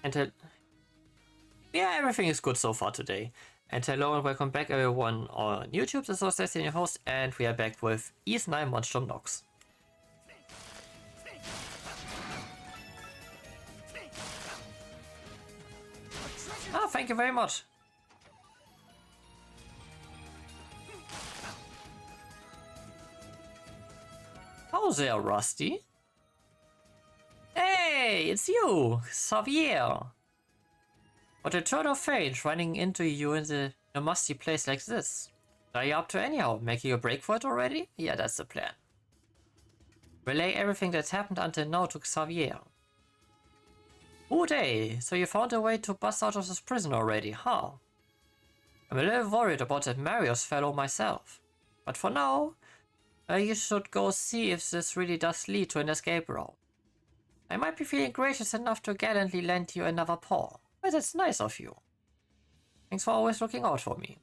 And yeah, everything is good so far today. And hello and welcome back everyone on YouTube. This is Destin, your host, and we are back with IX Monstrum Nox. Ah, thank you very much. Oh there, Rusty. Hey, it's you, Xavier. What a turn of fate running into you in a musty place like this. Are you up to anyhow? Making a break for it already? Yeah, that's the plan. Relay everything that's happened until now to Xavier. Good day, so you found a way to bust out of this prison already, huh? I'm a little worried about that Marius fellow myself. But for now, you should go see if this really does lead to an escape route. I might be feeling gracious enough to gallantly lend you another paw. But that's nice of you. Thanks for always looking out for me.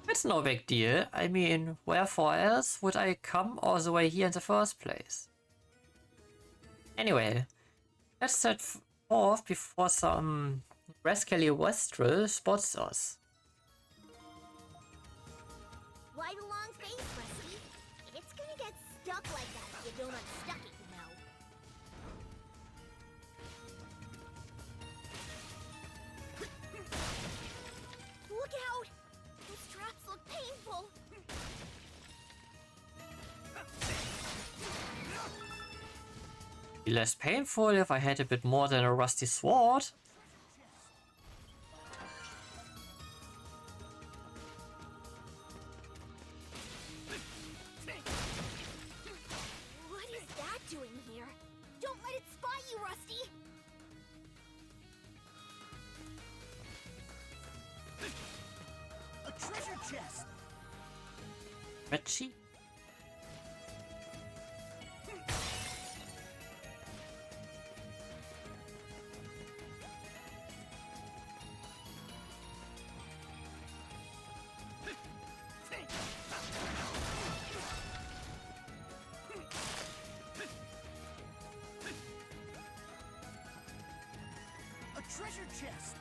It's no big deal. I mean, wherefore else would I come all the way here in the first place? Anyway, let's set forth before some rascally wastrel spots us. Why the long face, Rusty? It's gonna get stuck like that if you don't unstuck it, you know. Look out! Those traps look painful. Be less painful if I had a bit more than a rusty sword. What is that doing here? Don't let it spot you, Rusty! A treasure chest! Retchie? A treasure chest!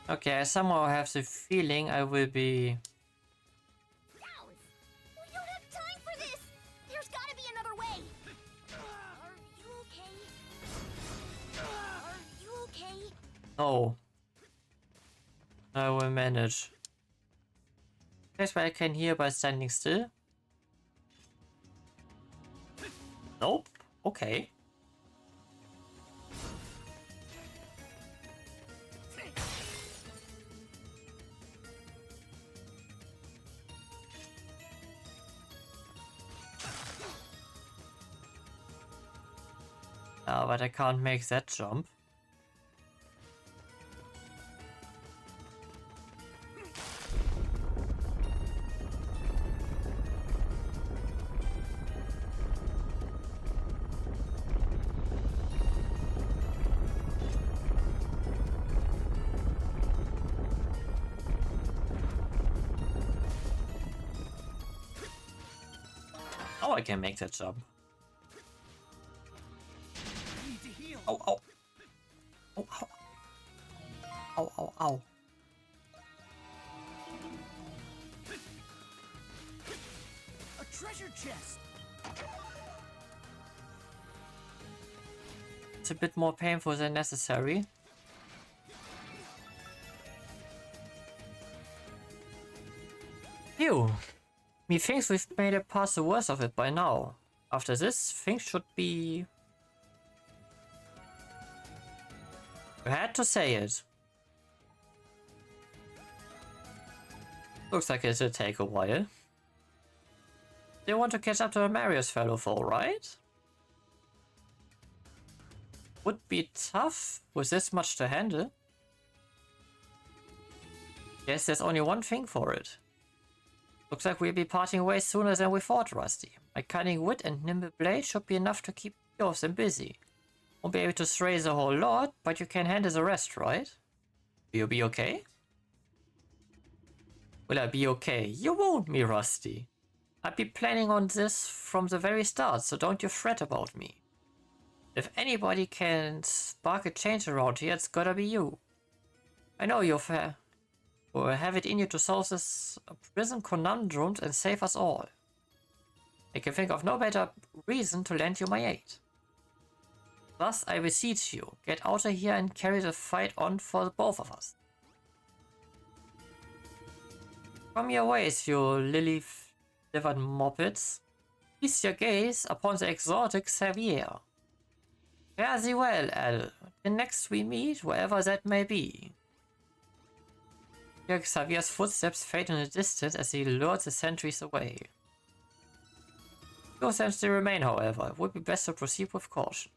Okay, I somehow have the feeling I will be... Sounds! We don't have time for this! There's gotta be another way! Are you okay? Are you okay? No. I will manage. Place where I can hear by standing still. Nope. Okay. But I can't make that jump. Oh, I can make that jump. Need to heal. Oh, oh. Oh, ow. Oh, oh, ow. A treasure chest! It's a bit more painful than necessary. Phew. Methinks we've made it past the worst of it by now. After this, things should be... You had to say it. Looks like it'll take a while. They want to catch up to the Marius fellow though, right? Would be tough with this much to handle. Guess there's only one thing for it. Looks like we'll be parting ways sooner than we thought, Rusty. My cunning wit and nimble blade should be enough to keep you of them busy. Won't be able to stray the whole lot, but you can handle the rest, right? Will you be okay? Will I be okay? You won't, me Rusty. I've been planning on this from the very start, so don't you fret about me. If anybody can spark a change around here, it's gotta be you. I know you have it in you to solve this prison conundrum and save us all. I can think of no better reason to lend you my aid. Thus, I beseech you, get out of here and carry the fight on for the both of us. From your ways, you lily-livered moppets. Feast your gaze upon the exotic Xavier. Fare thee well, Al. The next we meet, wherever that may be. Hear Xavier's footsteps fade in the distance as he lures the sentries away. Few of them still remain, however. It would be best to proceed with caution.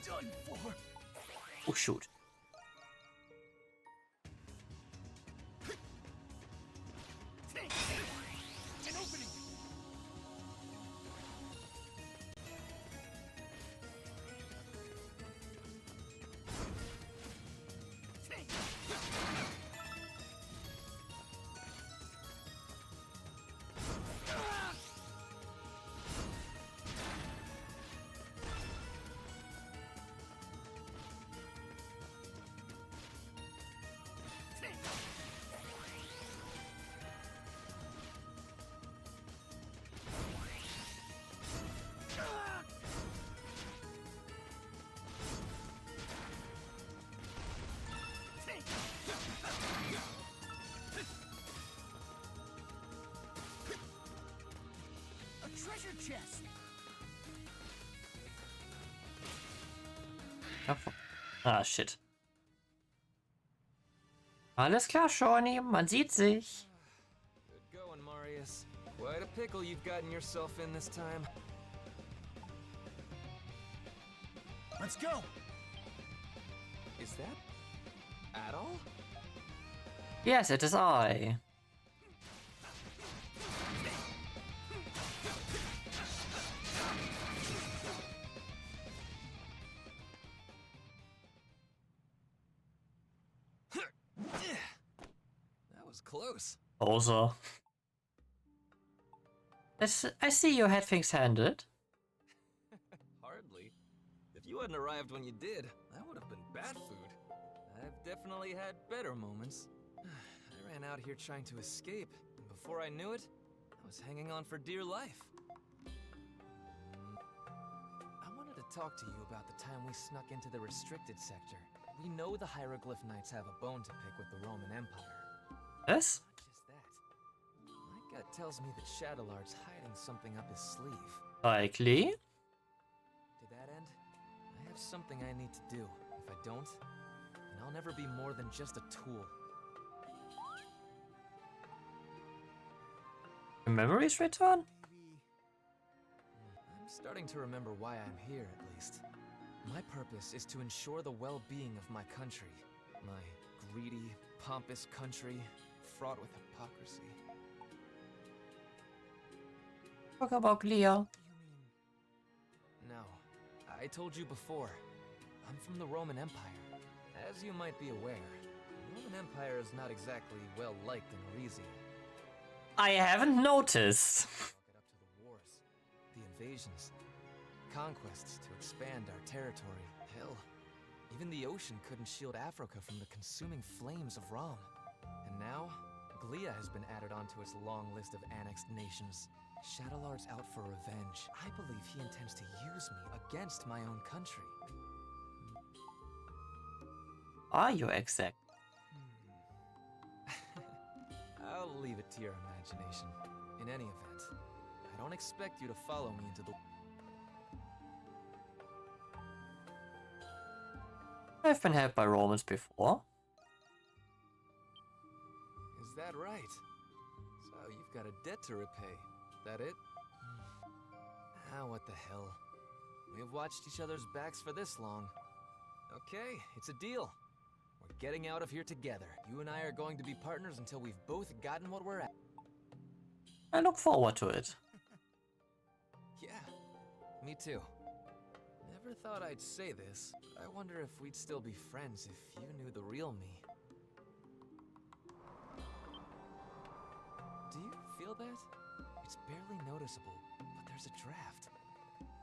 Done for. Oh shoot. An opening. Treasure chest. Ah, shit. Alles klar, Shawnee, man sieht sich. Good going, Marius. Quite a pickle you've gotten yourself in this time. Let's go. Is that Adol? Yes, it is I. That was close. Also. I see you had things handed. Hardly. If you hadn't arrived when you did, that would have been bat food. I've definitely had better moments. I ran out here trying to escape, and before I knew it, I was hanging on for dear life. I wanted to talk to you about the time we snuck into the restricted sector. We know the Hieroglyph Knights have a bone to pick with the Roman Empire. Yes? Not just that. My gut tells me that Shadowlard's hiding something up his sleeve. Likely. To that end, I have something I need to do. If I don't, then I'll never be more than just a tool. Your memories return? I'm starting to remember why I'm here, at least. My purpose is to ensure the well-being of my country. My greedy, pompous country, fraught with hypocrisy. Talk about Leah. No, I told you before. I'm from the Roman Empire. As you might be aware, the Roman Empire is not exactly well-liked in Arisia. I haven't noticed. Chalk it up to the wars, the invasions, conquests to expand our territory. Hell, even the ocean couldn't shield Africa from the consuming flames of Rom. And now, Glia has been added onto its long list of annexed nations. Shadowlard's out for revenge. I believe he intends to use me against my own country. Are you exact? I'll leave it to your imagination. In any event, I don't expect you to follow me into the... I've been helped by Romans before. Is that right? So you've got a debt to repay. That it? Ah, what the hell. We have watched each other's backs for this long. Okay, it's a deal. We're getting out of here together. You and I are going to be partners until we've both gotten what we're at. I look forward to it. Yeah, me too. Never thought I'd say this, but I wonder if we'd still be friends if you knew the real me. Do you feel that? It's barely noticeable, but there's a draft.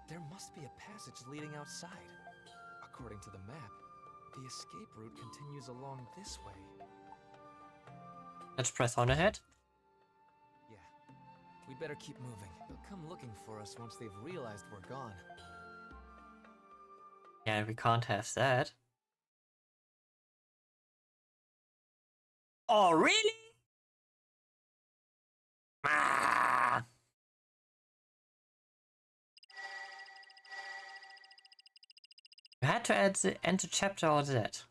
There must be a passage leading outside. According to the map, the escape route continues along this way. Let's press on ahead. Yeah, we'd better keep moving. They'll come looking for us once they've realized we're gone. Yeah, we can't have that. Oh, really? Ah! You had to add the end to chapter or that.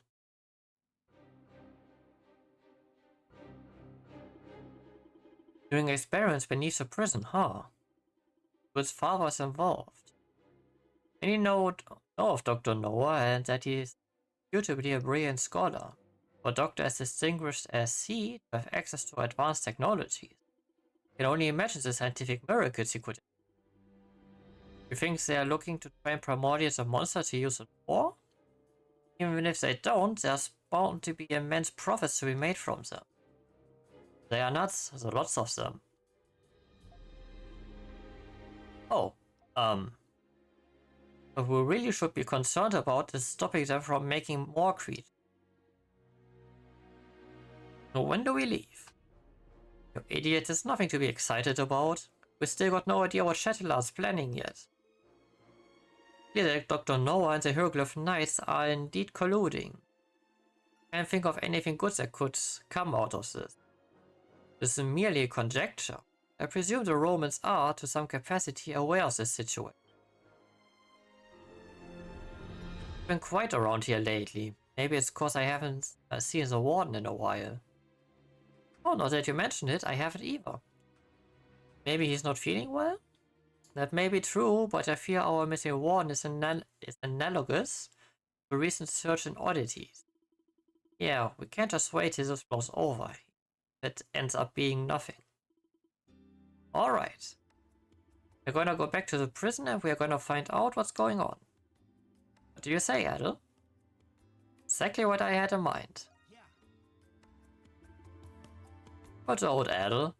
Doing experiments beneath the prison, huh? His father was involved. And you know of Dr. Noah and that he is due to be a brilliant scholar. For a doctor as distinguished as he to have access to advanced technologies. You can only imagine the scientific miracles he could. You think they are looking to train primordials of monsters to use in war? Even if they don't, there's bound to be immense profits to be made from them. They are nuts, there's lots of them. Oh, what we really should be concerned about is stopping them from making more creatures. So when do we leave? You idiot, there's nothing to be excited about. We still got no idea what Shedule planning yet. Clearly, Dr. Noah and the Hieroglyph Knights are indeed colluding. Can't think of anything good that could come out of this. This is merely a conjecture. I presume the Romans are, to some capacity, aware of this situation. Been quite around here lately. Maybe it's cause I haven't seen the warden in a while. Oh, now that you mention it, I haven't either. Maybe he's not feeling well? That may be true, but I fear our missing warden is analogous to recent search and oddities. Yeah, we can't just wait till this blows over. That ends up being nothing. Alright. We're gonna go back to the prison and we're gonna find out what's going on. What do you say, Adel? Exactly what I had in mind. Yeah. But old Adel.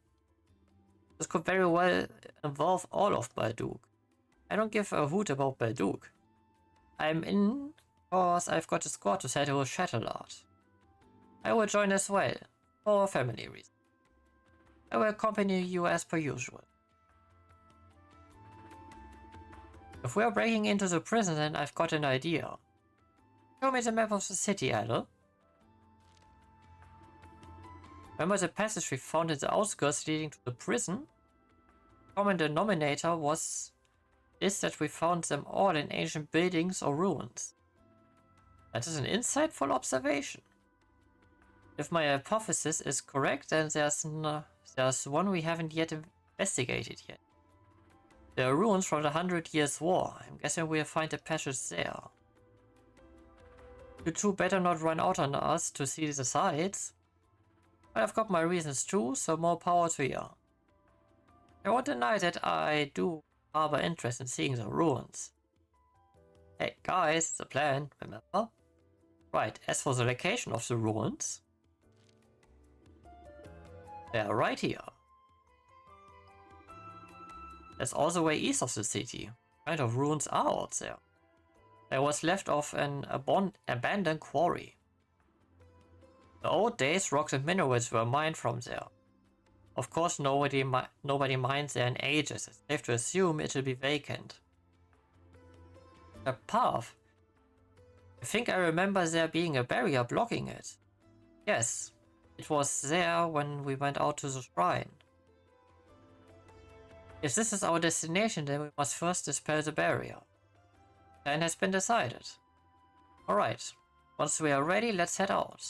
This could very well involve all of Balduq. I don't give a hoot about Balduq. I'm in cause I've got a squad to settle with Shatterlord. I will join as well, for family reasons. I will accompany you as per usual. If we are breaking into the prison, then I've got an idea. Show me the map of the city, Adel. Remember the passage we found in the outskirts leading to the prison? Common denominator is that we found them all in ancient buildings or ruins. That is an insightful observation. If my hypothesis is correct, then there's one we haven't yet investigated yet. There are ruins from the 100 Years' War. I'm guessing we'll find a passage there. You two better not run out on us to see the sights. But I've got my reasons too, so more power to you. I won't deny that I do harbor interest in seeing the ruins. Hey guys, the plan, remember? Right, as for the location of the ruins, they are right here. That's all the way east of the city. What kind of ruins are out there? There was left of an abandoned quarry. In the old days, rocks and minerals were mined from there. Of course, nobody mines there in ages. It's safe to assume it will be vacant. A path. I think I remember there being a barrier blocking it. Yes, It was there when we went out to the shrine. If this is our destination, then we must first dispel the barrier. Plan has been decided. Alright, once we are ready, let's head out.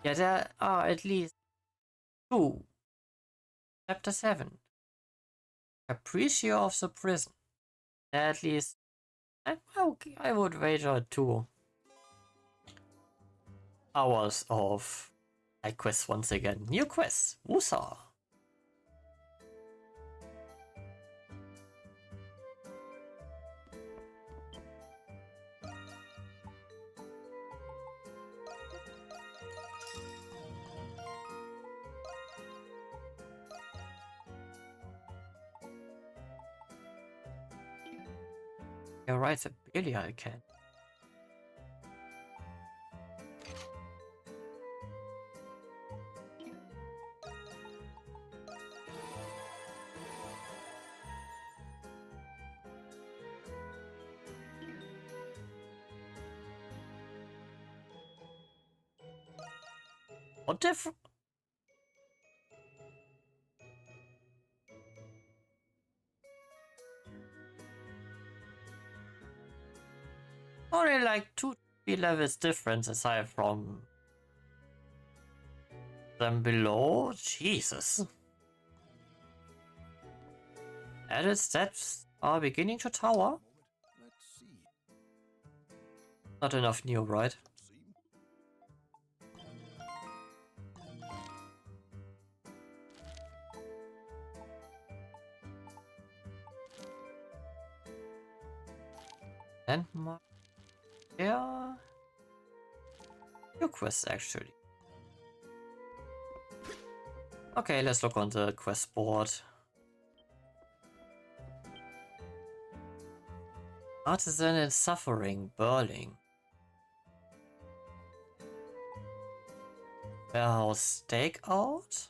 Yeah, there are at least 2. Chapter 7. Capriccio of the Prison. There are at least... I would wager 2 hours of side quests once again. New quests. Woosah! You're right, the barely I can. What different? Only like 2-3 levels difference aside from them below. Jesus. Added steps are beginning to tower. Let's see. Not enough new, right? Landmark. Yeah. New quests actually. Okay, let's look on the quest board. Artisan in Suffering, Burling. Warehouse Stakeout?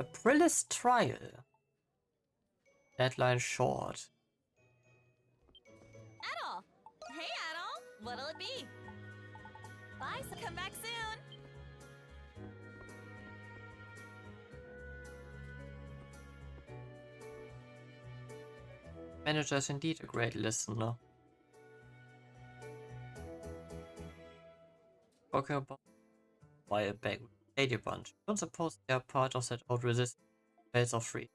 Aprilis Trial. Deadline short. Adol! Hey, Adol! What'll it be? Bye, so come back soon! Manager is indeed a great listener. Talking about buy a bag with Lady Bunch. Don't suppose they are part of that old resistance phase of free.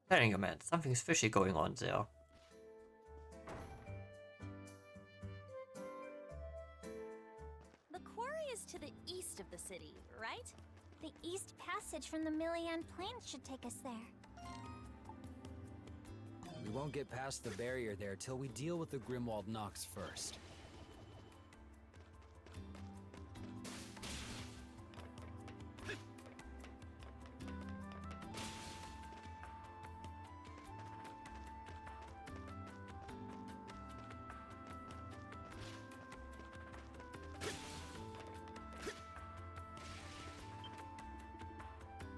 Telling you, man, something's fishy going on there. The quarry is to the east of the city, right? The East Passage from the Millian Plains should take us there. We won't get past the barrier there till we deal with the Grimwald Nox first.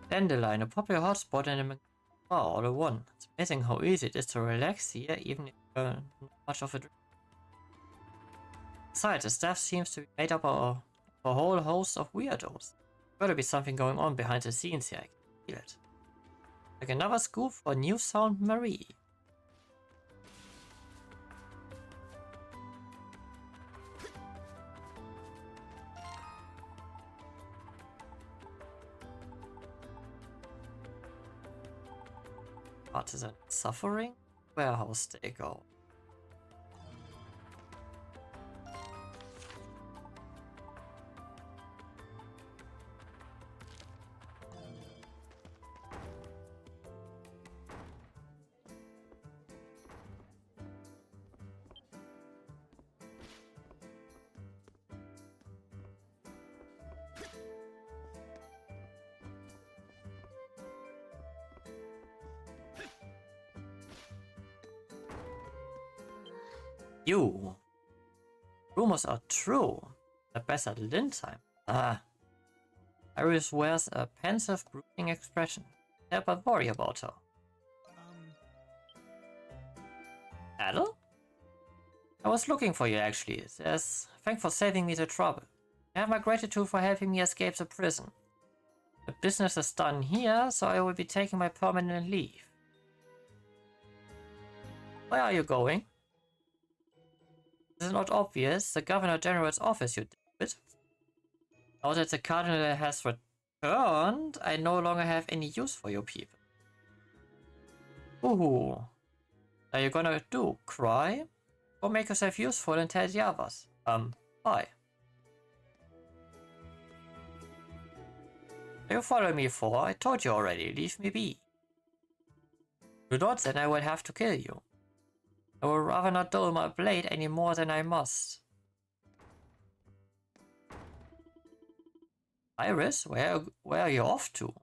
Dandelion, a popular hotspot in the all at one. It's amazing how easy it is to relax here, even if you're not much of a drink. Besides, the staff seems to be made up of a whole host of weirdos. Gotta be something going on behind the scenes here, I can feel it. Like another scoop for New Sound Marie. Artisan Suffering? Warehouse Stakeout. You. Rumors are true. The best at Lin time. Ah. Iris wears a pensive, brooding expression. help but worry about her. Adel? I was looking for you actually. Thanks for saving me the trouble. I have my gratitude for helping me escape the prison. The business is done here, so I will be taking my permanent leave. Where are you going? This is not obvious. The Governor General's office, you did. Now that the Cardinal has returned, I no longer have any use for you people. Ooh. Are you gonna do? Cry? Or make yourself useful and tell the others? Bye. What do you follow me for? I told you already, leave me be. Do not, then I will have to kill you. I would rather not dull my blade any more than I must. Iris, where are you off to?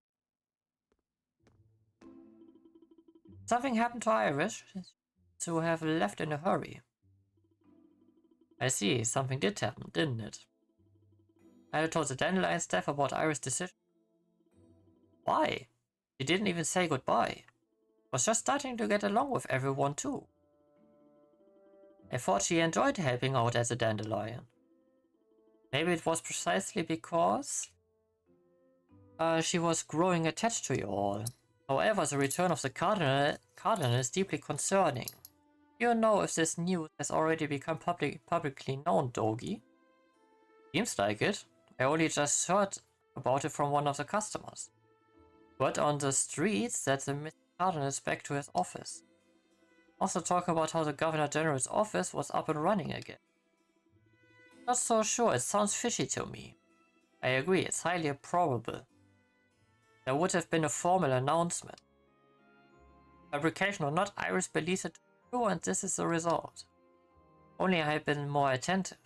Something happened to Iris to have left in a hurry. I see, something did happen, didn't it? I had told the Dandelion staff about Iris' decision. Why? She didn't even say goodbye. Was just starting to get along with everyone too. I thought she enjoyed helping out as a Dandelion. Maybe it was precisely because she was growing attached to you all. However, the return of the Cardinal is deeply concerning. You know if this news has already become publicly known, Dogi? Seems like it. I only just heard about it from one of the customers. Word on the streets that the missing Cardinal is back to his office. Also talking about how the Governor General's office was up and running again. Not so sure, it sounds fishy to me. I agree, it's highly improbable. There would have been a formal announcement. Fabrication or not, Iris believes it true and this is the result. Only I had been more attentive.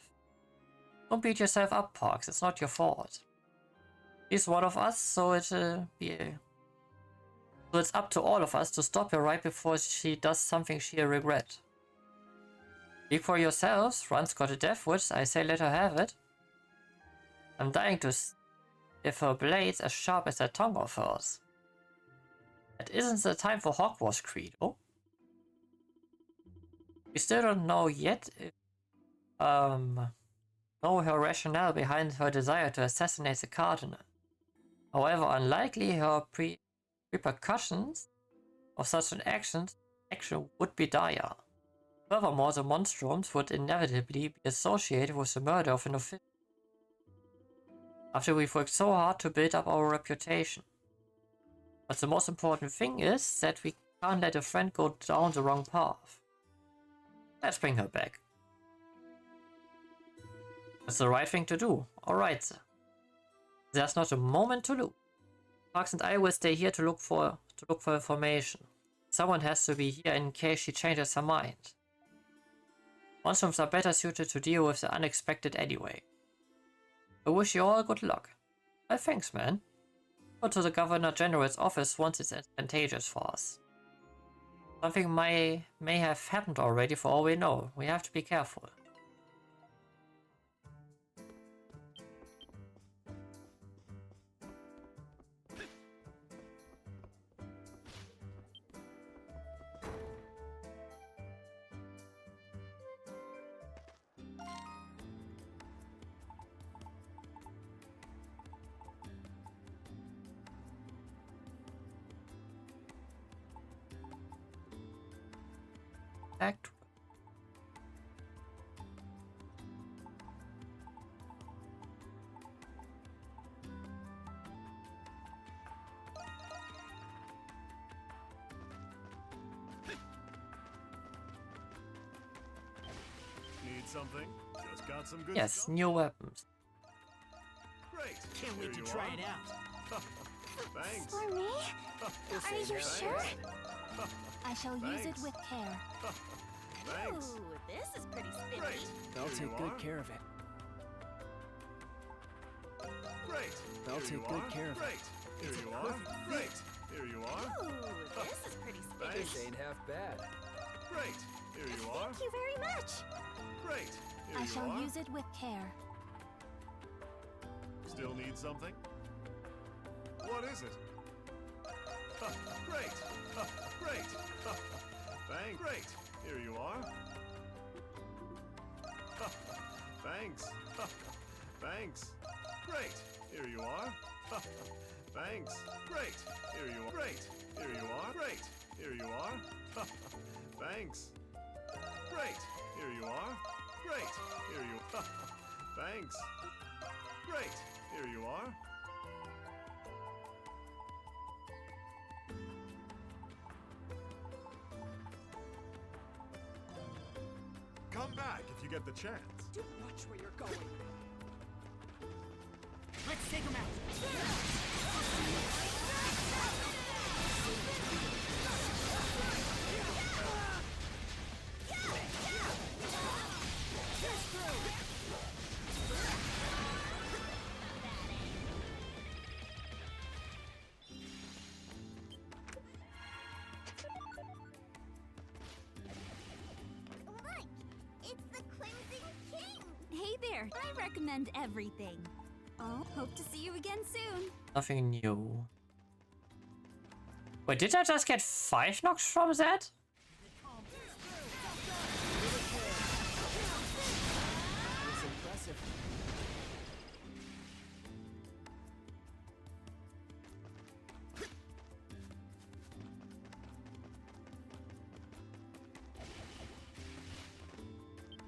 Don't beat yourself up, Parks, it's not your fault. She's one of us, so it's up to all of us to stop her right before she does something she'll regret. Speak for yourselves, Run's got a death wish, I say let her have it. I'm dying to see if her blade's as sharp as that tongue of hers. It isn't the time for Hogwarts Credo. We still don't know yet if, know her rationale behind her desire to assassinate the Cardinal. However unlikely her repercussions of such an action would be dire. Furthermore, the monstrums would inevitably be associated with the murder of an official. After we've worked so hard to build up our reputation. But the most important thing is that we can't let a friend go down the wrong path. Let's bring her back. That's the right thing to do. Alright. There's not a moment to lose. Parks and I will stay here to look for information. Someone has to be here in case she changes her mind. Monstrums are better suited to deal with the unexpected anyway. I wish you all good luck. Well, thanks, man. Go to the Governor General's office once it's advantageous for us. Something may have happened already for all we know. We have to be careful. Act. Need something? Just got some good Yes, stuff. new weapons. Great. Can't wait to Here you try are. it out. Thanks. For me? Are you sure? I shall use it with care. Thanks. Ooh, this is pretty spiffy. Great. I'll Here take you good are. care of it. Great. I'll Here take you good are. care of it. Great. Here you are. Great. Here you are. Ooh, this is pretty spiffy. Thanks. This ain't half bad. Great. Here you are. Thank you very much. Great. Here I you shall are. use it with care. Still need something? What is it? Great! Great! Thanks! Great! Here you are. Thanks! Thanks! Great! Here you are. Thanks! Great! Here you are. Great! Here you are. Great! Here you are. Thanks! Great! Here you are. Great! Here you are. Thanks! Great! Here you are. Come back if you get the chance. Do watch where you're going. Let's take him out. Look! It's the Cleansing King! Hey there, I recommend everything. Oh, hope to see you again soon. Nothing new. Wait, did I just get 5 knocks from that? It's impressive.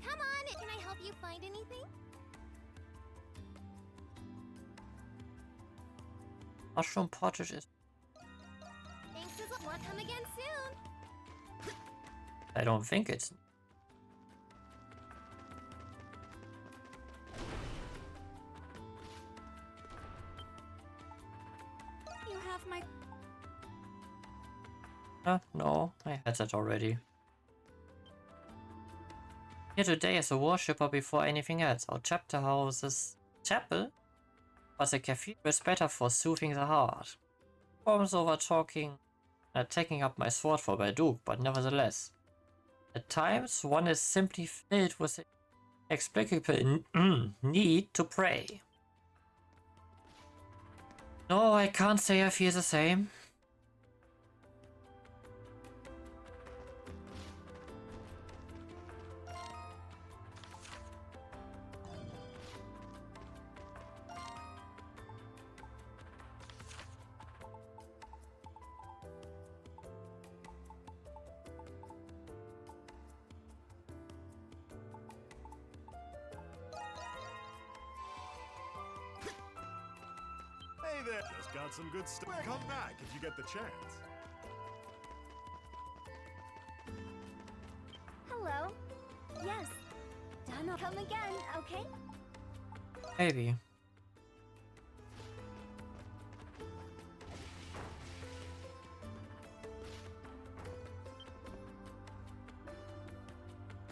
Come on, can I help you find anything? Mushroom portage is... Thanks as well. Come again soon. I don't think it's... You have my... No, I had that already. Here today as a worshipper before anything else. Our chapter houses... Chapel? But the cathedral is better for soothing the heart. Forms over talking and taking up my sword for Balduk, but nevertheless. At times, one is simply filled with the inexplicable need to pray. No, I can't say I feel the same. Hey there! Just got some good stuff. Come back if you get the chance. Hello. Yes. Done. I'll come again, okay? Maybe.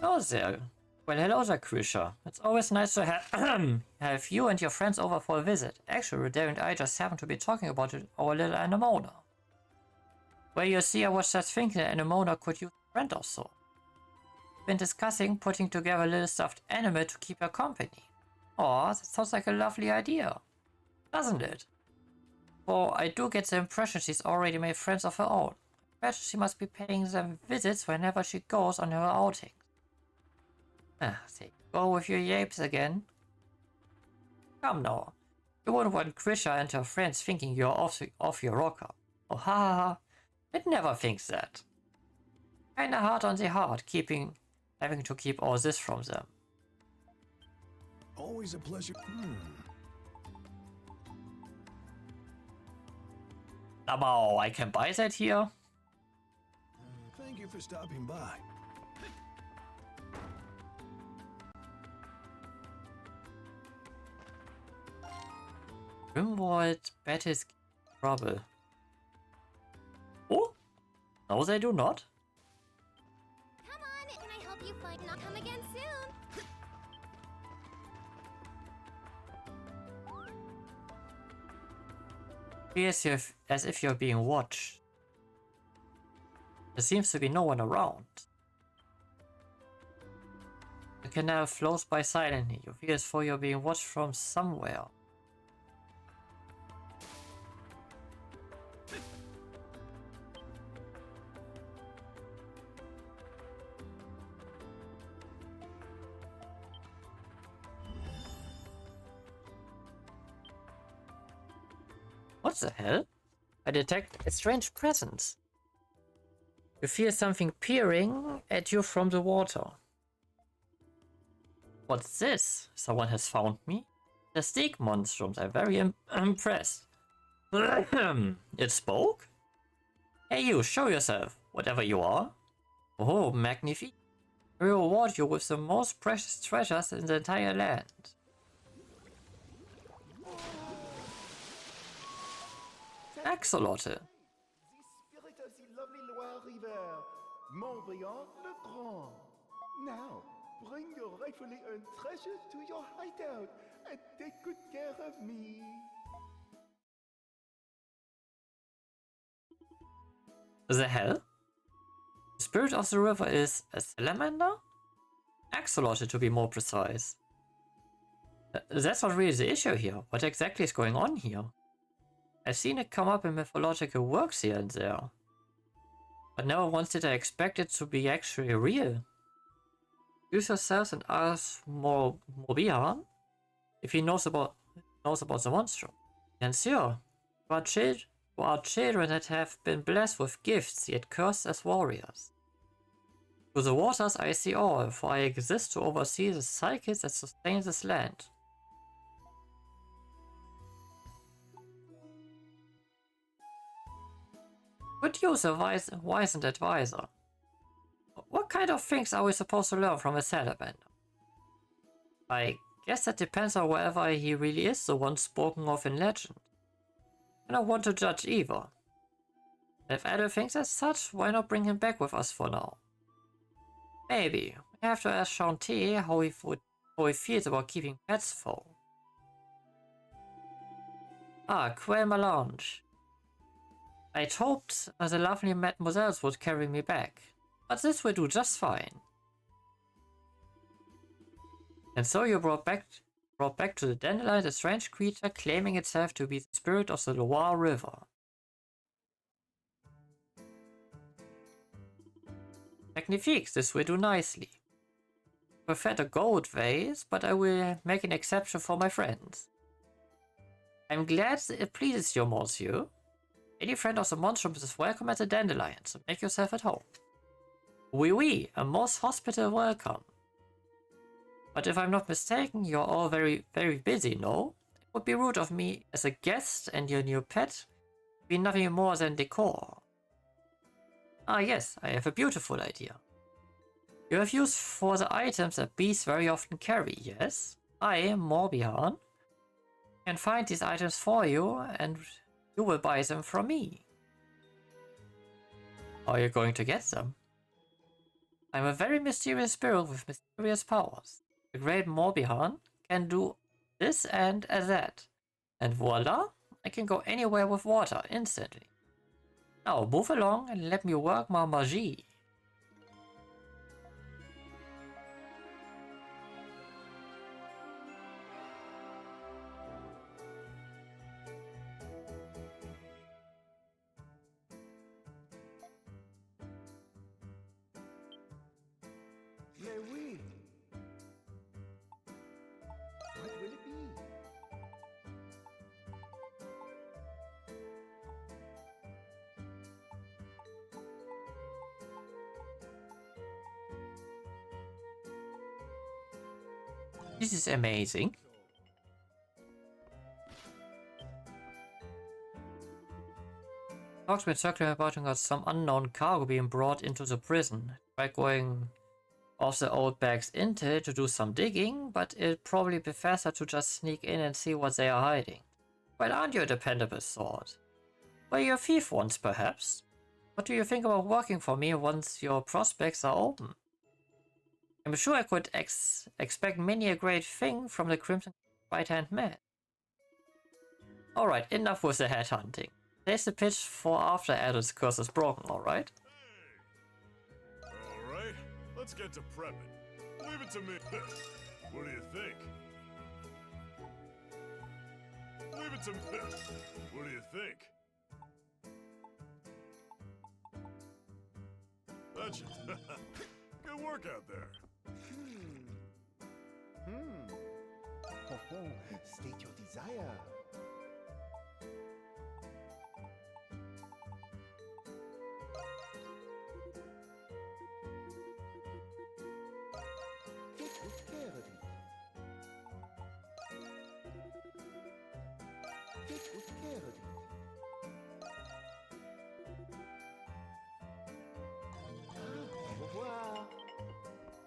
Oh there. Well, hello there, Krisha. It's always nice to have you and your friends over for a visit. Actually, Dale and I just happened to be talking about it, our little anemona. Well, you see, I was just thinking that anemona could use a friend or so. Been discussing putting together a little stuffed animal to keep her company. Aw, that sounds like a lovely idea, doesn't it? For I do get the impression she's already made friends of her own. I bet she must be paying them visits whenever she goes on her outing. Ah, there you go with your yapes again. Come now. You wouldn't want Krisha and her friends thinking you're off your rocker. Oh ha ha ha. It never thinks that. Kinda hard on the heart, having to keep all this from them. Always a pleasure. Now, I can buy that here. Thank you for stopping by. Grimwald battles trouble. Oh? No, they do not. Come on, can I help you find? I'll come again soon. Feels as if you're being watched. There seems to be no one around. The canal flows by silently. You feel as though you're being watched from somewhere. What the hell? I detect a strange presence. You feel something peering at you from the water. What's this? Someone has found me? The stick monstrums are very impressed. It spoke? Hey you, show yourself, whatever you are. Oh, magnifique. I will reward you with the most precious treasures in the entire land. Axolotl. The spirit of the lovely Loire River, Montbriand le Grand. Now, bring your rightfully earned treasures to your hideout and take good care of me. The hell? The spirit of the river is a salamander? Axolotl to be more precise. That's not really the issue here. What exactly is going on here? I've seen it come up in mythological works here and there. But never once did I expect it to be actually real. Use yourselves and ask Morbihan if he knows about the monstrum. And sure, you are children that have been blessed with gifts, yet cursed as warriors. Through the waters I see all, for I exist to oversee the cycles that sustain this land. Could use a wizened advisor. What kind of things are we supposed to learn from a salamander? I guess that depends on whether he really is the one spoken of in legend. I don't want to judge either. If Adel thinks as such, why not bring him back with us for now? Maybe. We have to ask Shantae how he feels about keeping pets though. Ah, Quail Melange. I'd hoped the lovely mademoiselles would carry me back, but this will do just fine. And so you brought back to the dandelion a strange creature claiming itself to be the spirit of the Loire River. Magnifique, this will do nicely. I prefer the gold vase, but I will make an exception for my friends. I'm glad it pleases you, monsieur. Any friend of the monstrum is welcome at the dandelion, so make yourself at home. Oui, a most hospitable welcome. But if I'm not mistaken, you're all very, very busy, no? It would be rude of me as a guest and your new pet to be nothing more than decor. Ah yes, I have a beautiful idea. You have use for the items that beasts very often carry, yes? I, Morbihan, can find these items for you and you will buy them from me. How are you going to get them? I'm a very mysterious spirit with mysterious powers. The great Morbihan can do this and that. And voila, I can go anywhere with water instantly. Now move along and let me work my magie. Mais oui. What will it be? This is amazing. Talks been circling about some unknown cargo being brought into the prison. Tried going off the old bag's intel to do some digging, but it'd probably be faster to just sneak in and see what they are hiding. Well, aren't you a dependable sort? Were you a thief once, perhaps? What do you think about working for me once your prospects are open? I'm sure I could expect many a great thing from the Crimson right-hand man. Alright, enough with the headhunting. There's the pitch for after Adel's curse is broken, alright? Alright, let's get to prepping. Leave it to me. What do you think? Leave it to me. What do you think? That should... Good work out there. Oh, state your desire.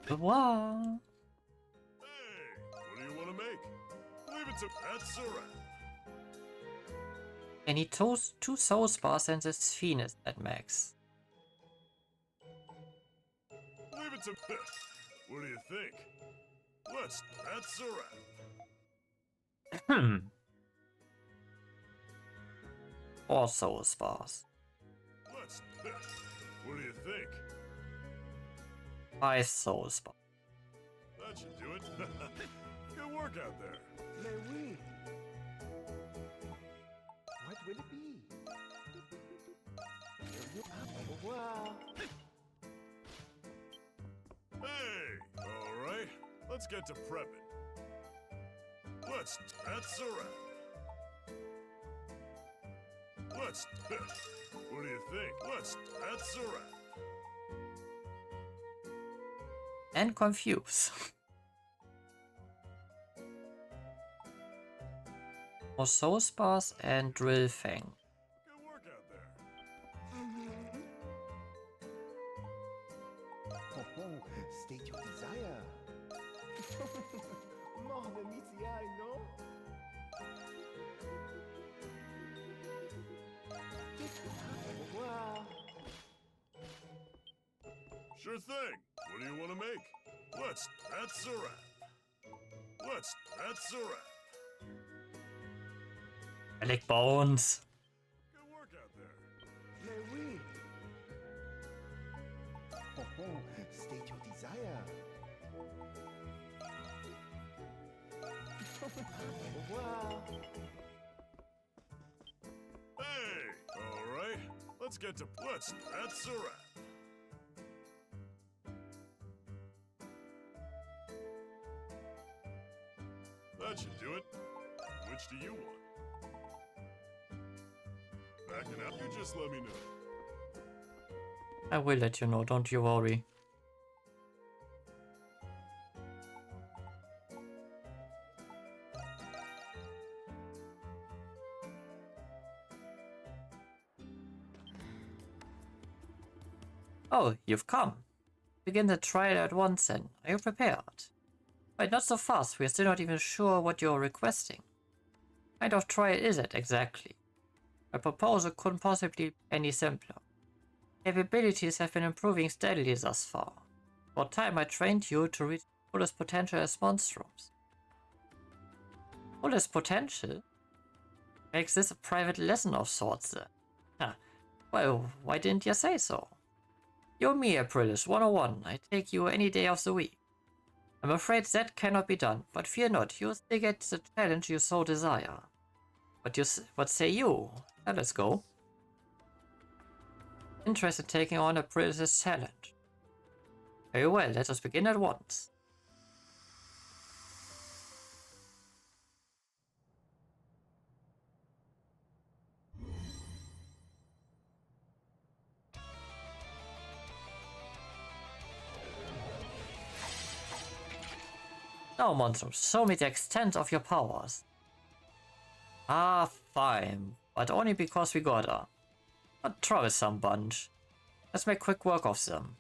Wow. Hey, what do you want to make? Leave it to that's a wrap. I need two soul spars and this Phoenix at max. Leave it to what do you think? That's a wrap. 4 soul spars. What do you think? 5 soul spars. That should do it. Good work out there. Mais oui. What will it be? Au revoir. Hey, all right. Let's get to prepping. That's a wrap. What do you think? That's a wrap. And confuse. More soul spars and drill fang. Good work out there. Oh, state your desire. More than meets the eye, no? Au revoir. Sure thing. What do you want to make? That's a wrap. That's a wrap. I like bones. Good work out there. Mais oui. Oh, state your desire. Au revoir. Hey, all right. Let's get to that's a wrap. That should do it. Which do you want? Backing out? You just let me know. I will let you know, don't you worry. Oh, you've come. Begin the trial at once then. Are you prepared? Wait, not so fast. We're still not even sure what you're requesting. What kind of trial is it exactly? My proposal couldn't possibly be any simpler. Capabilities have been improving steadily thus far. For time I trained you to reach fullest potential as monstrums. Fullest potential? Makes this a private lesson of sorts then. Huh. Well, why didn't you say so? You're me, Aprilis 101. I take you any day of the week. I'm afraid that cannot be done, but fear not, you'll still get the challenge you so desire. What say you? Now let's go. Interested in taking on Aprilis' challenge? Very well, let us begin at once. Now, Monstrum, show me the extent of your powers. Ah, fine, but only because we gotta. A troublesome bunch. Let's make quick work of them.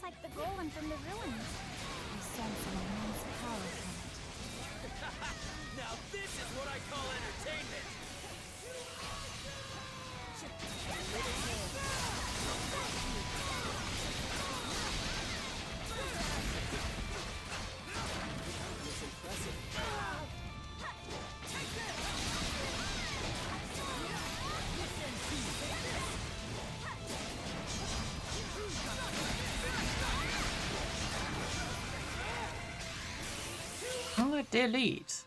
like the golem from the ruins. I sense an immense power from it. Now this is what I call entertainment! Delete.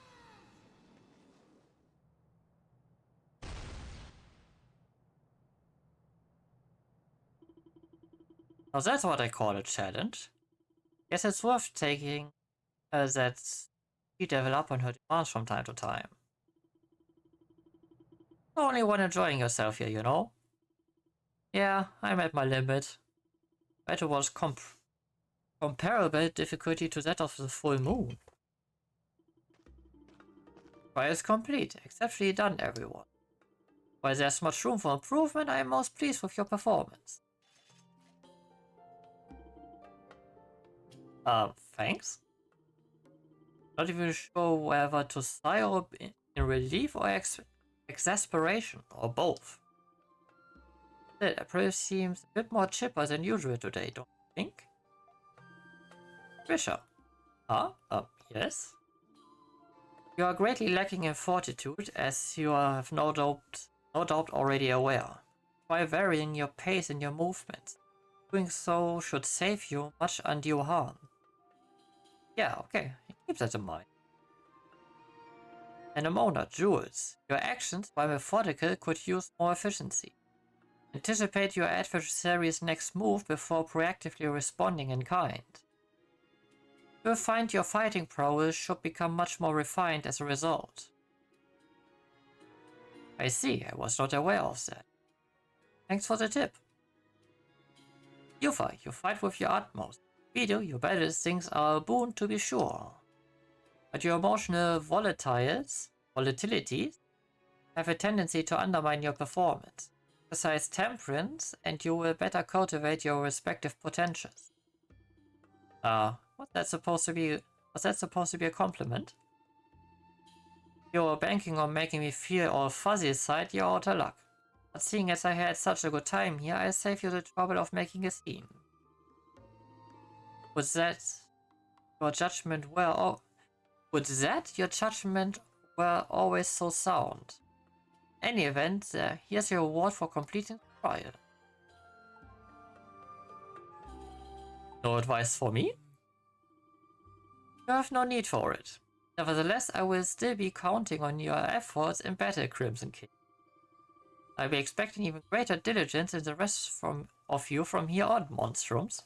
Now that's what I call a challenge. Guess it's worth taking that she develop on her demands from time to time. Only one enjoying yourself here, you know? Yeah, I'm at my limit. Better was comparable difficulty to that of the full moon. Trial is complete. Exceptionally done, everyone. While there's much room for improvement, I am most pleased with your performance. Thanks? Not even sure whether to sigh or in relief or exasperation, or both. Still, April seems a bit more chipper than usual today, don't you think? Trisha. Huh? Yes? You are greatly lacking in fortitude, as you have no doubt already aware. Try varying your pace and your movements. Doing so should save you much undue harm. Yeah, okay, keep that in mind. And Amona, Jules, your actions, while methodical, could use more efficiency. Anticipate your adversary's next move before proactively responding in kind. You'll find your fighting prowess should become much more refined as a result. I see, I was not aware of that. Thanks for the tip. Yufa, you fight with your utmost. Vito, your battle instincts are a boon to be sure. But your emotional volatilities have a tendency to undermine your performance. Exercise temperance, and you will better cultivate your respective potentials. Was that supposed to be a compliment? You're banking on making me feel all fuzzy inside, you're out of luck. But seeing as I had such a good time here, I'll save you the trouble of making a scene. Would that your judgment were always so sound? Any event, here's your reward for completing the trial. No advice for me? You have no need for it. Nevertheless, I will still be counting on your efforts in battle, Crimson King. I'll be expecting even greater diligence in the rest of you from here on, monstrums.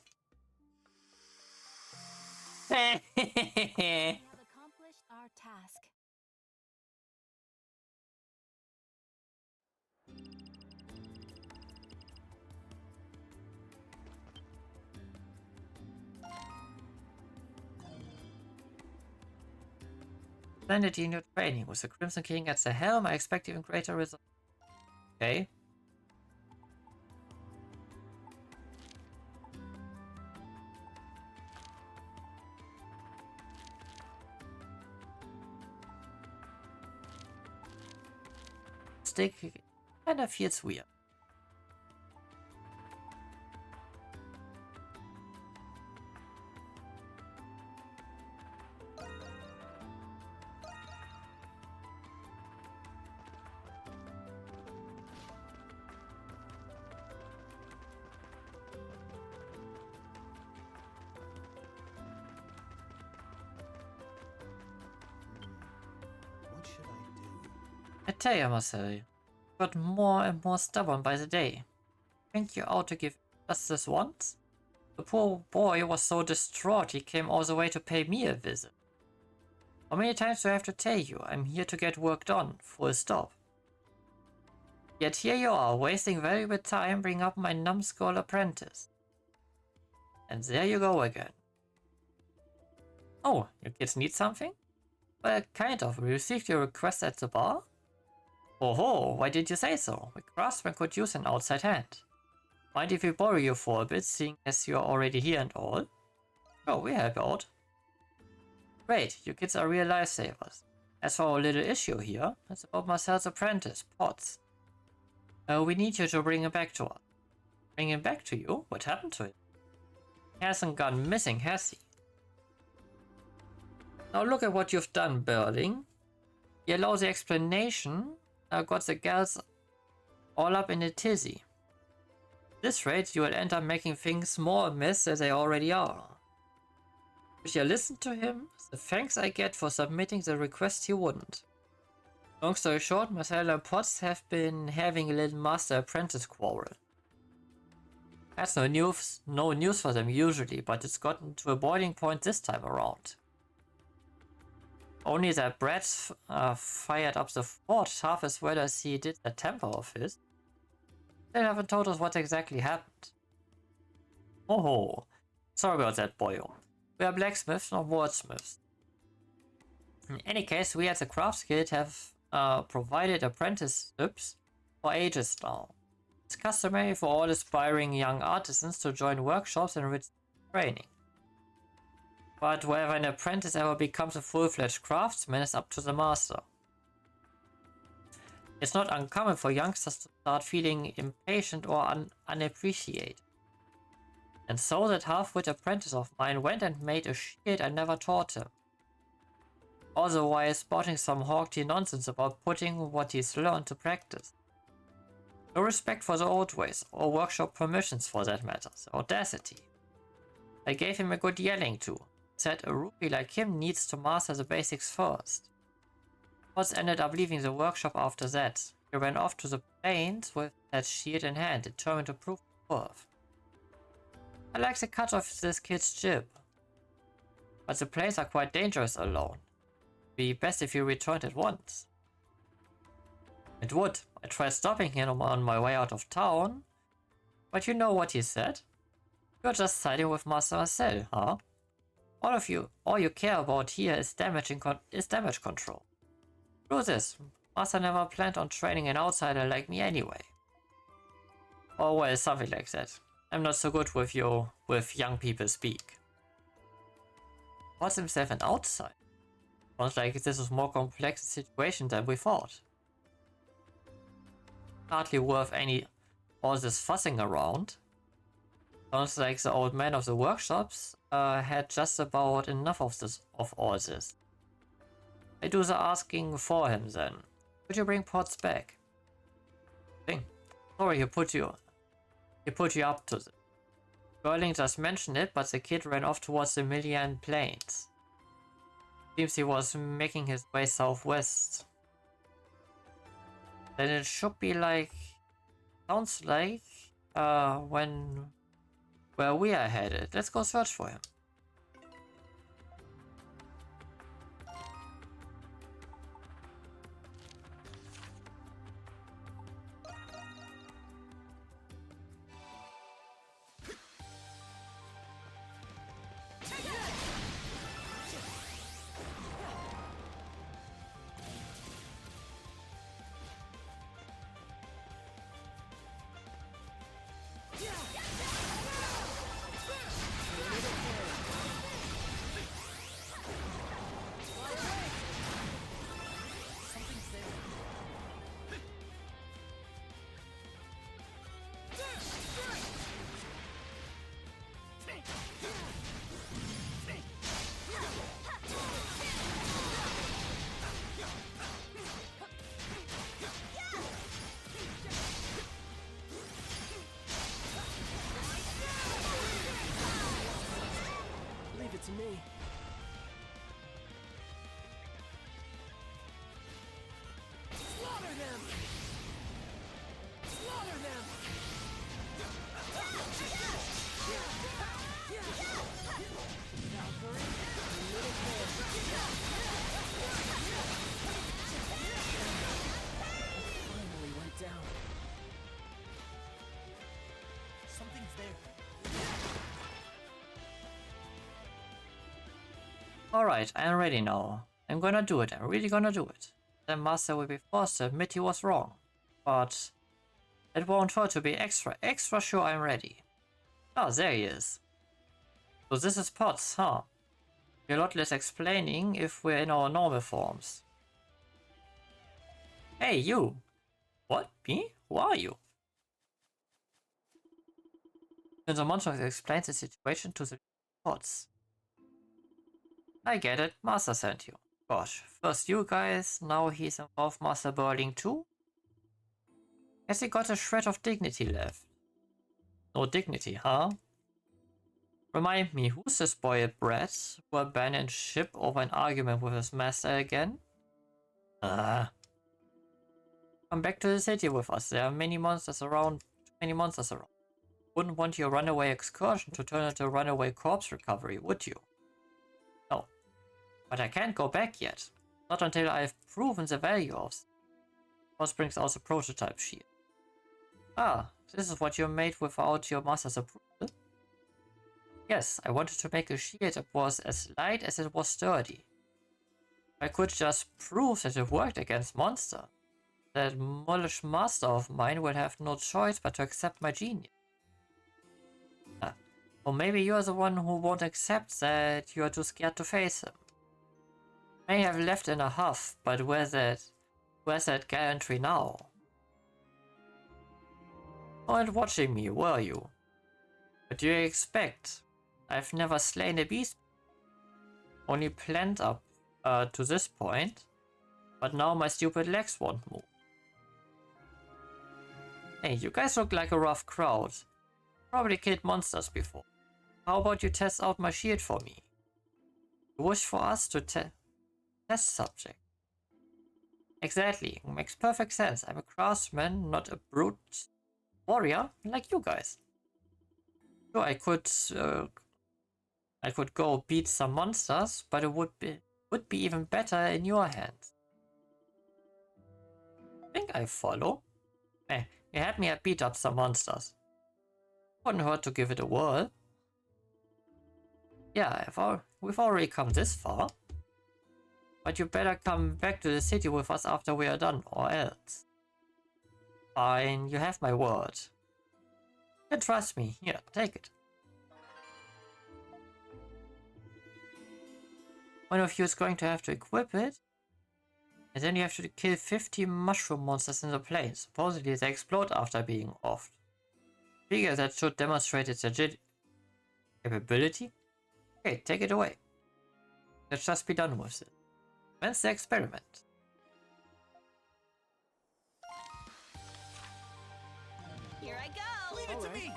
We have accomplished our task. Splendid in your training. With the Crimson King at the helm, I expect even greater results. Okay. Stick kinda feels weird. What should I do? I tell you, Marcel, you got more and more stubborn by the day. Think you're out to give just this once? The poor boy was so distraught he came all the way to pay me a visit. How many times do I have to tell you I'm here to get work done, full stop? Yet here you are, wasting valuable time bringing up my numbskull apprentice. And there you go again. Oh, you kids need something? Well, kind of. We received your request at the bar? Oh ho, why did you say so? The craftsman could use an outside hand. Mind if we borrow you for a bit, seeing as you're already here and all? Oh, we help out. Great, you kids are real lifesavers. As for our little issue here, it's about Marcel's apprentice, Potts. We need you to bring him back to us. Bring him back to you? What happened to him? He hasn't gone missing, has he? Now look at what you've done, Berling. You allow the explanation, got the gals all up in a tizzy. At this rate, you will end up making things more a mess than they already are. If you listen to him, the thanks I get for submitting the request you wouldn't. Long story short, Marcel and Potts have been having a little master-apprentice quarrel. That's no news for them usually, but it's gotten to a boiling point this time around. Only that Brad fired up the fort half as well as he did the temper of his. They haven't told us what exactly happened. Oh, sorry about that, boyo. We are blacksmiths, not wordsmiths. In any case, we at the Crafts Guild have provided apprenticeships for ages now. It's customary for all aspiring young artisans to join workshops and receive training. But whether an apprentice ever becomes a full-fledged craftsman is up to the master. It's not uncommon for youngsters to start feeling impatient or unappreciated. And so that half-wit apprentice of mine went and made a shield I never taught him. Also while spouting some haughty nonsense about putting what he's learned to practice. No respect for the old ways, or workshop permissions for that matter, the audacity. I gave him a good yelling to. Said a rookie like him needs to master the basics first. Potts ended up leaving the workshop after that. He ran off to the plains with that shield in hand, determined to prove his worth. I like the cut of this kid's jib. But the plains are quite dangerous alone. Be best if you returned at once. It would. I tried stopping him on my way out of town. But you know what he said? You're just siding with Master Marcel, huh? All you care about here is damage control. Do this. Master never planned on training an outsider like me anyway. Or well, something like that. I'm not so good with young people speak. What's himself an outsider? Sounds like this is more complex a situation than we thought. Hardly worth all this fussing around. Sounds like the old man of the workshops had just about enough of all this. I do the asking for him then. Could you bring Potts back? Sorry he put you up to this. Berling just mentioned it, but the kid ran off towards the Millian Plains. Seems he was making his way southwest. Then it should be like... Sounds like... where we are headed. Let's go search for him. To me. Slaughter them! Slaughter them! Valkyrie, little kid. Finally went down. Something's there. Alright, I am ready now. I'm gonna do it, I'm really gonna do it. Then Master will be forced to admit he was wrong. But It won't hurt to be extra sure I'm ready. Oh, there he is. So this is Potts, huh? Be a lot less explaining if we're in our normal forms. Hey, you! What? Me? Who are you? And the monster explains the situation to the Potts. I get it, Master sent you. Gosh, first you guys, now he's involved Master Burling too? Has he got a shred of dignity left? No dignity, huh? Remind me, who's this boy brat who abandoned ship over an argument with his master again? Come back to the city with us, there are many monsters around. Wouldn't want your runaway excursion to turn into runaway corpse recovery, would you? No. But I can't go back yet. Not until I've proven the value of it. Force brings out the prototype shield. Ah, this is what you made without your master's approval? Yes, I wanted to make a shield that was as light as it was sturdy. I could just prove that it worked against monsters. That mulish master of mine will have no choice but to accept my genius. Or maybe you're the one who won't accept that you're too scared to face him. May have left in a huff, but where's that gallantry now? Weren't watching me, were you? What do you expect? I've never slain a beast. Only planned up to this point, but now my stupid legs won't move. Hey, you guys look like a rough crowd. Probably killed monsters before. How about you test out my shield for me? You wish for us to test subject. Exactly, makes perfect sense. I'm a craftsman, not a brute warrior like you guys. Sure, I could go beat some monsters, but it would be even better in your hands. I think I follow. You had me beat up some monsters. Wouldn't hurt to give it a whirl. Yeah, we've already come this far. But you better come back to the city with us after we are done, or else. Fine, you have my word. You can trust me. Here, take it. One of you is going to have to equip it. And then you have to kill 50 mushroom monsters in the plane. Supposedly they explode after being offed. Figure that should demonstrate its capability. Okay, take it away. Let's just be done with it. When's the experiment? Here I go! Leave it to me!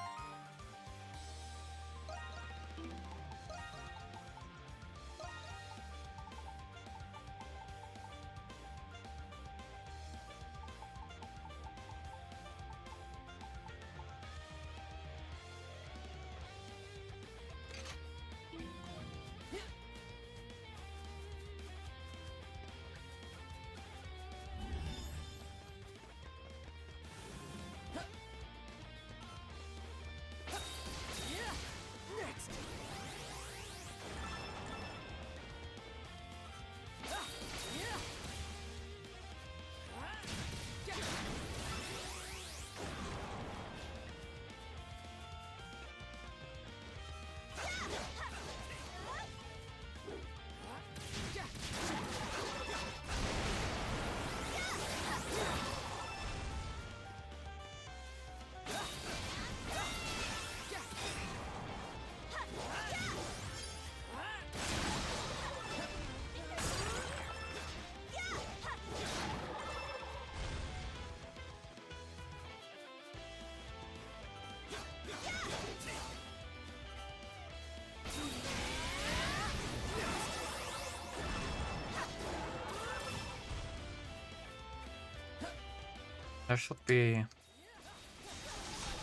There should be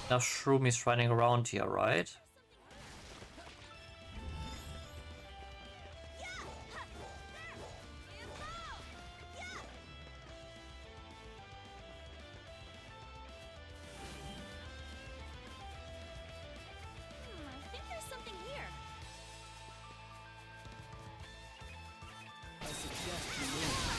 enough shroomies running around here, right? I think there's something here. I suggest you move.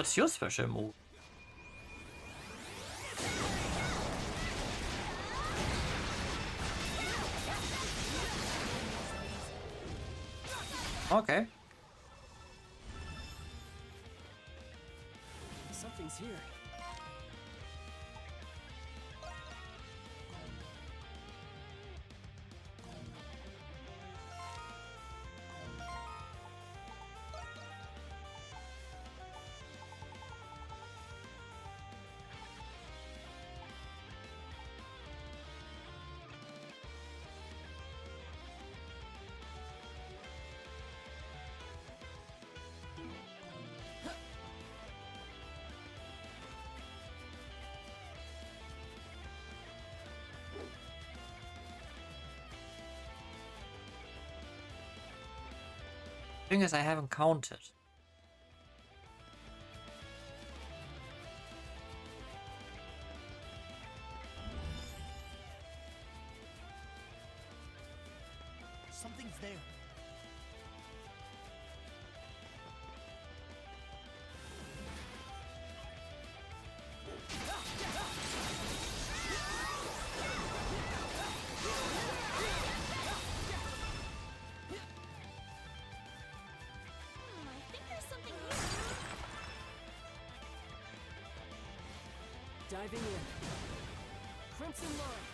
What's your special move? Okay. Something's here. Thing is, I haven't counted. Something's there. I think there's something here. Diving in. Crimson Line.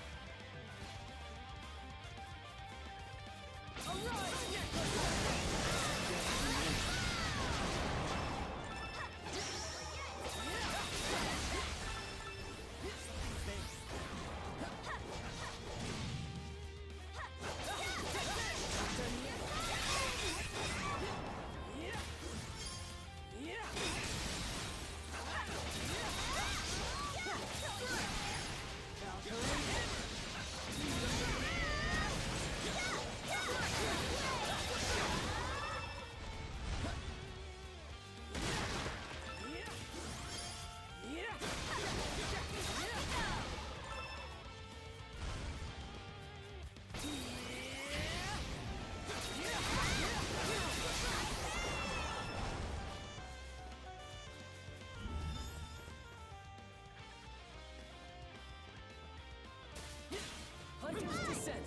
Hunter's Descent.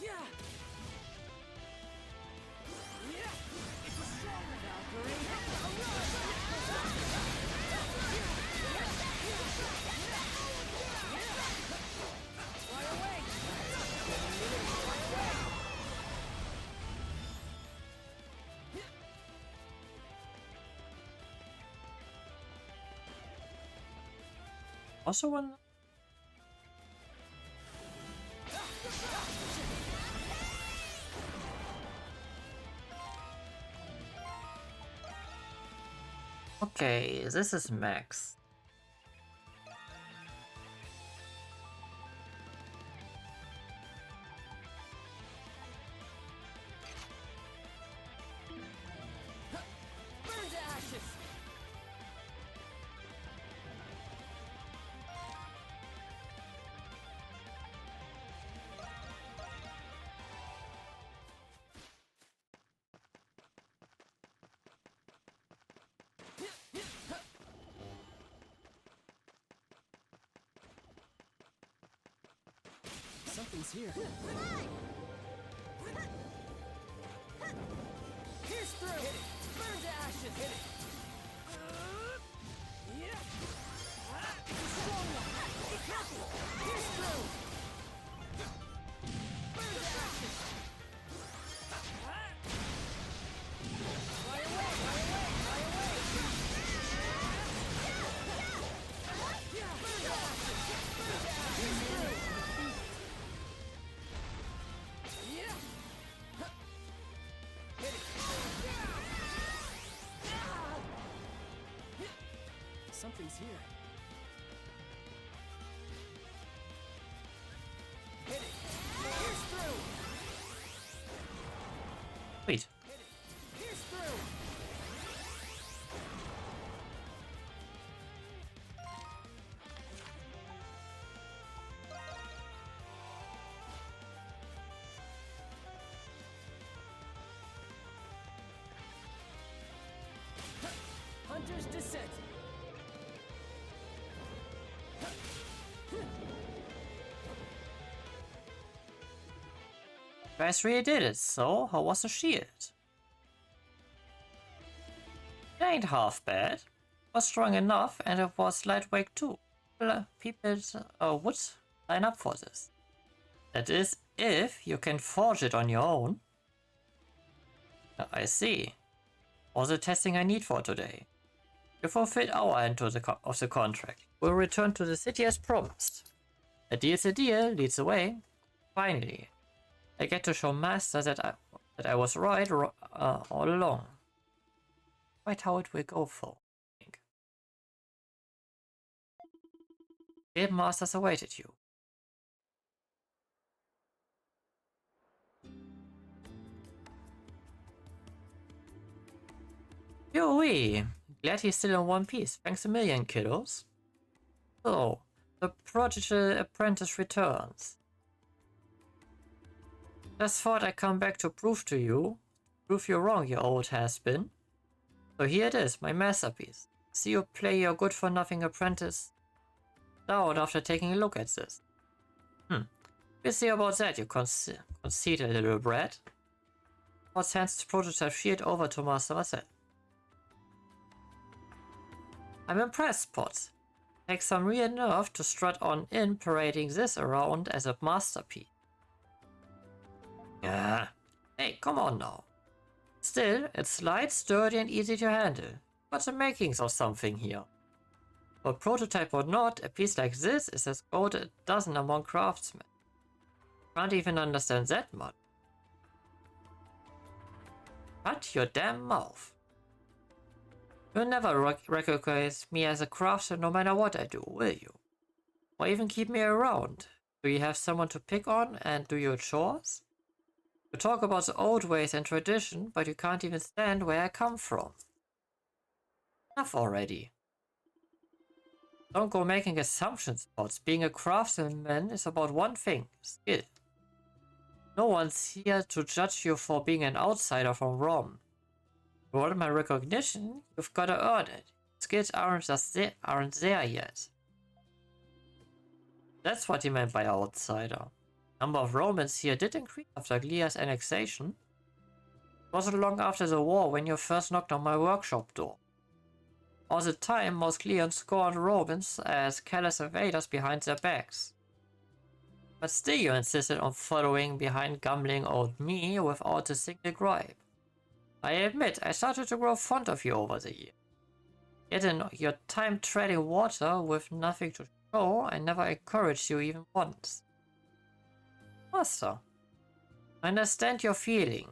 Yeah. Yeah. It's a strong Valkyrie. Fly away. Also one. Okay, this is max. Burn to ashes. Something's here. Pierce through. Hit it. Burn to ashes. Hit it. Yeah. It's a strong one. Be careful. Pierce through. Burn to ashes. Fly away. Fly away. Fly away. Yeah. Burn to ashes. Burn to ashes. Yeah. Hit it. Something's here. Hit it. Pierce through. Wait. Hit it. Pierce through. set. You guys really did it, so how was the shield? It ain't half bad. It was strong enough and it was lightweight too. People would line up for this. That is, if you can forge it on your own. I see. All the testing I need for today. You fulfilled our end of the contract. We'll return to the city as promised. A deal's a deal, leads the way. Finally, I get to show Master that I was right all along. Quite how it will go for. Guild Masters awaited you. Yo-wee! Glad he's still in one piece. Thanks a million, kiddos. So, the prodigal apprentice returns. Just thought I'd come back to prove you wrong, you old has-been. So here it is, my masterpiece. See you play your good-for-nothing apprentice out after taking a look at this. We'll see about that, you conceited little brat. Let's hand this prototype shield over to Master myself. I'm impressed, Potts. Takes some real nerve to strut on in parading this around as a masterpiece. Yeah. Hey, come on now. Still, it's light, sturdy and easy to handle. Got the makings of something here. For prototype or not, a piece like this is as good as a dozen among craftsmen. Can't even understand that much. Shut your damn mouth. You'll never recognize me as a craftsman no matter what I do, will you? Or even keep me around. Do you have someone to pick on and do your chores? You talk about the old ways and tradition, but you can't even stand where I come from. Enough already. Don't go making assumptions, Potts. Being a craftsman is about one thing, skill. No one's here to judge you for being an outsider from Rome. If you want my recognition, you've got to earn it. Skills aren't there yet. That's what he meant by outsider. Number of Romans here did increase after Glia's annexation. It wasn't long after the war when you first knocked on my workshop door. All the time, most Glians scorned Romans as callous invaders behind their backs. But still you insisted on following behind gambling old me without a single gripe. I admit, I started to grow fond of you over the years. Yet in your time treading water with nothing to show, I never encouraged you even once. Master, I understand your feeling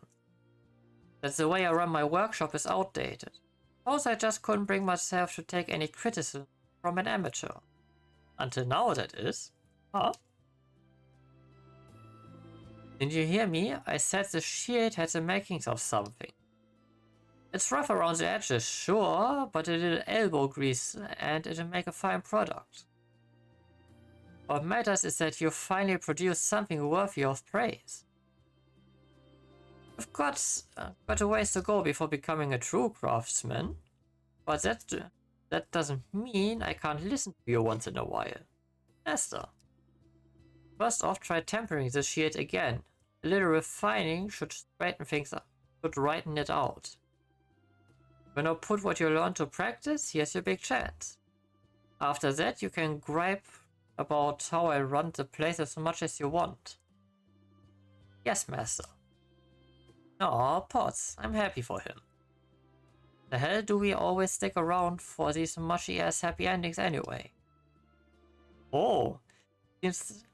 that the way I run my workshop is outdated. Suppose I just couldn't bring myself to take any criticism from an amateur. Until now, that is. Huh? Didn't you hear me? I said the shield had the makings of something. It's rough around the edges, sure, but a little elbow grease and it'll make a fine product. What matters is that you finally produced something worthy of praise. We've got a ways to go before becoming a true craftsman, but that doesn't mean I can't listen to you once in a while. Master. First off, try tempering the shield again. A little refining should straighten things up, should righten it out. When you put what you learned to practice, here's your big chance. After that, you can gripe about how I run the place as much as you want. Yes, Master. Aw, Potts, I'm happy for him. The hell do we always stick around for these mushy-ass happy endings anyway? Oh, seems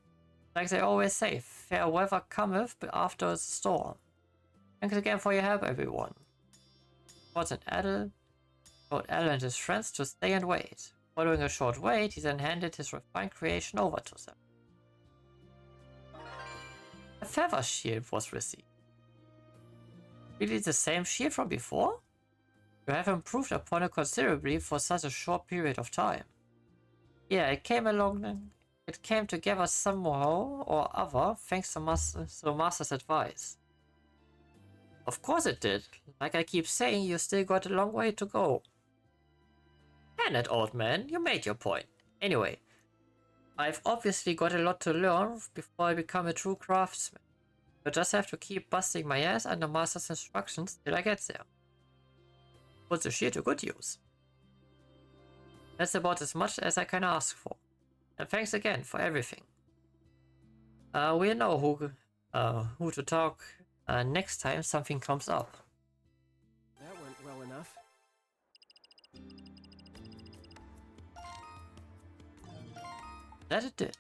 like they always say, fair weather cometh after the storm. Thanks again for your help, everyone. Potts and Adel told Adel and his friends to stay and wait. Following a short wait, he then handed his refined creation over to them. A feather shield was received. Really the same shield from before? You have improved upon it considerably for such a short period of time. Yeah, it came together somehow or other thanks to the Master's advice. Of course it did. Like I keep saying, you still got a long way to go. Damn it, old man, you made your point. Anyway, I've obviously got a lot to learn before I become a true craftsman. I just have to keep busting my ass under master's instructions till I get there. Put the shear to good use. That's about as much as I can ask for. And thanks again for everything. We know who to talk next time something comes up. That went well enough. That it did.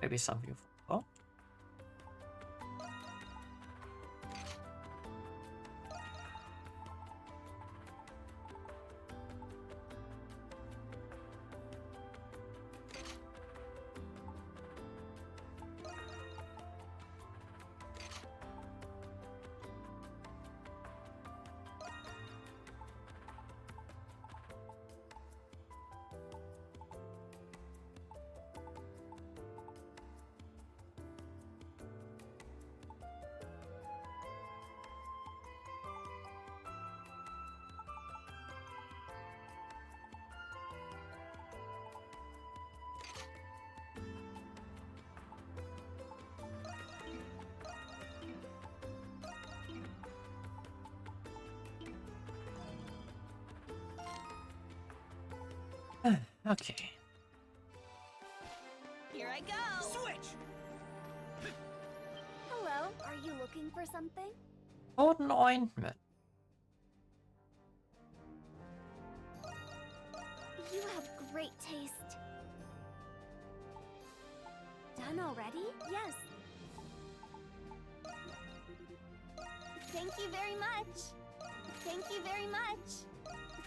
Maybe something for Okay. Here I go! Switch! Hello, are you looking for something? Golden ointment. You have great taste. Done already? Yes. Thank you very much. Thank you very much.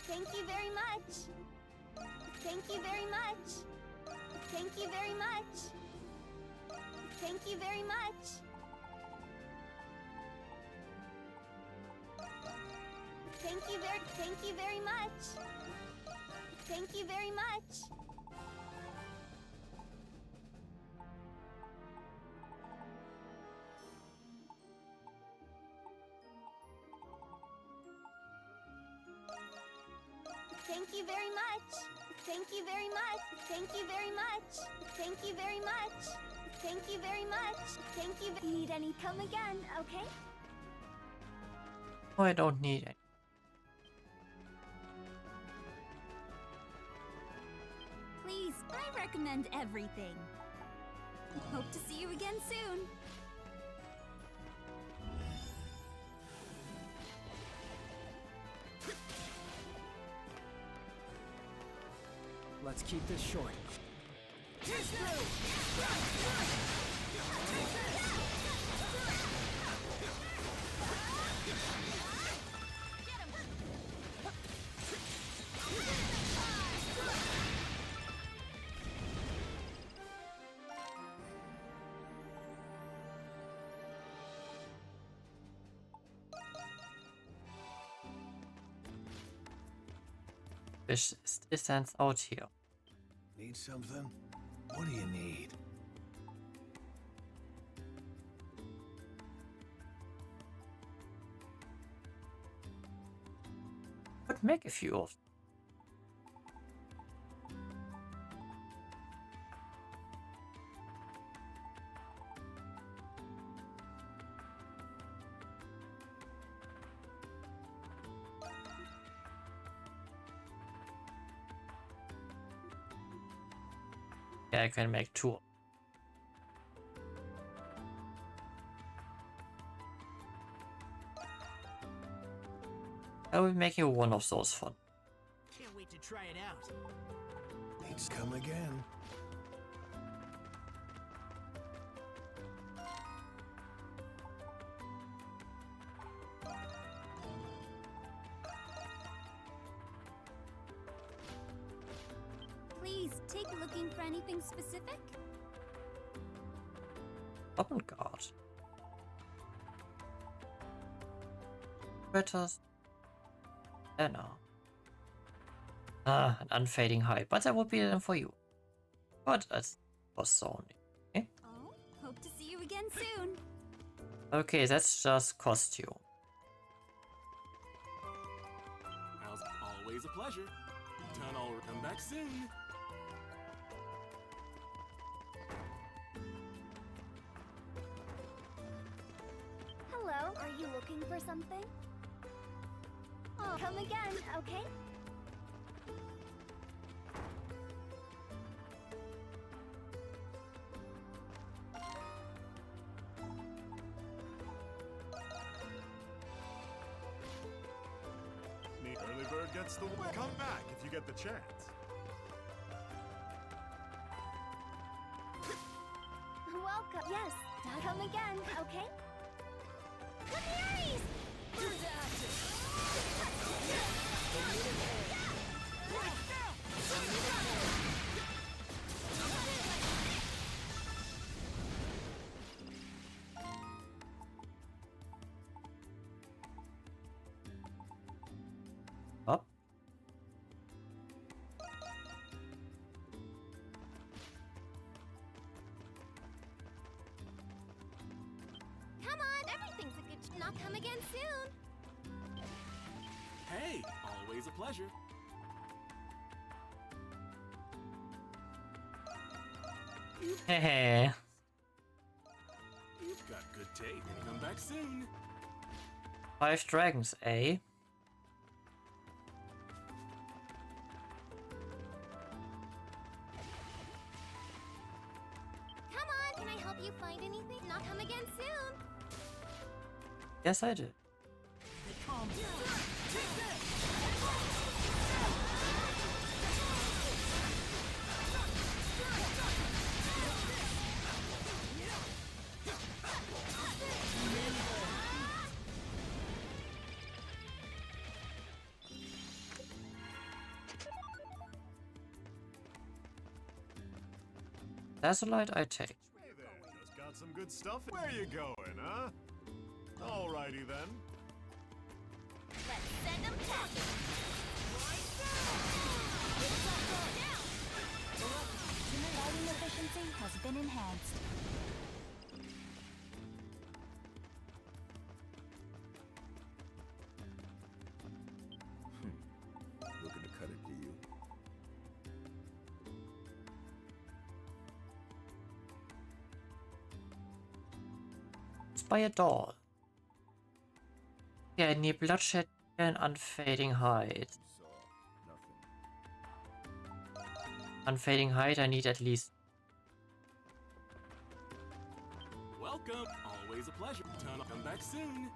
Thank you very much. Thank you very much. Thank you very much. Thank you very much. Thank you very much. Thank you very much. Thank you very much. Thank you very much. Thank you very much. Thank you very much. Thank you very much. Thank you. If you need any, come again, okay? Oh, I don't need it. Please, I recommend everything. Hope to see you again soon. Let's keep this short. Fish stands out here. Need something? What do you need? Could make a few of them. Yeah, I can make two. I will make you one of those fun. Can't wait to try it out. It's come again. Please take looking for anything specific. Open guard. Critters. There now. Ah, an unfading high, but that would be them for you. But that was only. Okay? Oh, hope to see you again soon. Okay, that's just costume. Always a pleasure. Tunnel, come back soon. Hello, are you looking for something? Oh, come again, okay? The early bird gets the worm. Come back if you get the chance. Welcome. Yes, come again, okay? Canaries! Up. Come on, everything's a good. Not come again soon. Hey, always a pleasure. Hehe. You've got good taste. Come back soon. 5 dragons, eh? Come on, can I help you find anything? Not come again soon. Yes, I did. Calm down. Dazzleite I take. Hey there, just got some good stuff. Where you going, huh? Alrighty then. Let's send them packing. Lighting efficiency has been enhanced. Looking to cut it, do you? It's by a doll. Yeah, I need bloodshed and unfading hide. Saw nothing. Unfading hide, I need at least. Welcome. Always a pleasure. Tunnel, come back soon.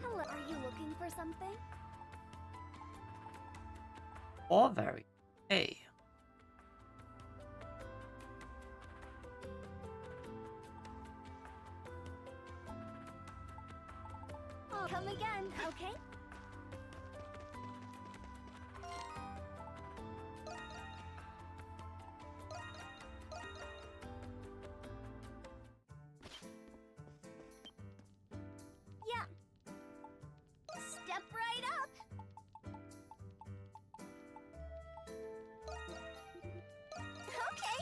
Hello, are you looking for something? Or very. Hey. Oh, come again, okay? Yeah. Step right up. Okay.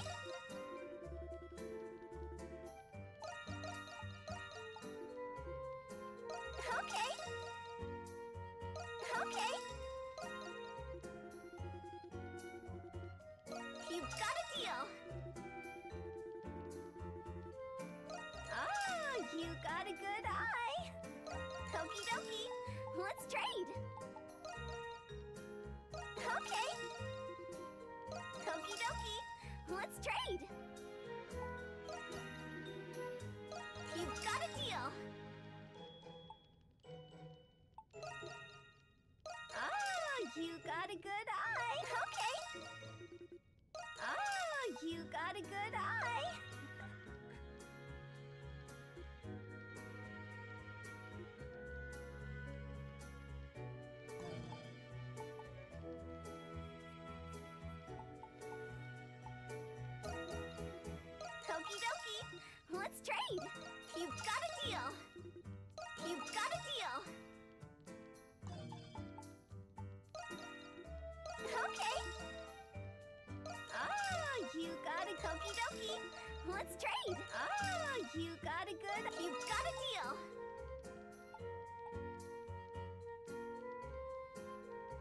Okay. Okay. You've got a deal. Ah, you got a good eye. Okie dokie. Let's trade. Okay. Okie dokie. Let's trade. got a good eye. Okay. Oh, you got a good eye. Okie dokie. Let's trade. You've got a deal. You've got a deal. Okay. Oh, you got a okie dokie. Let's trade. Oh, you got a good. You've got a deal.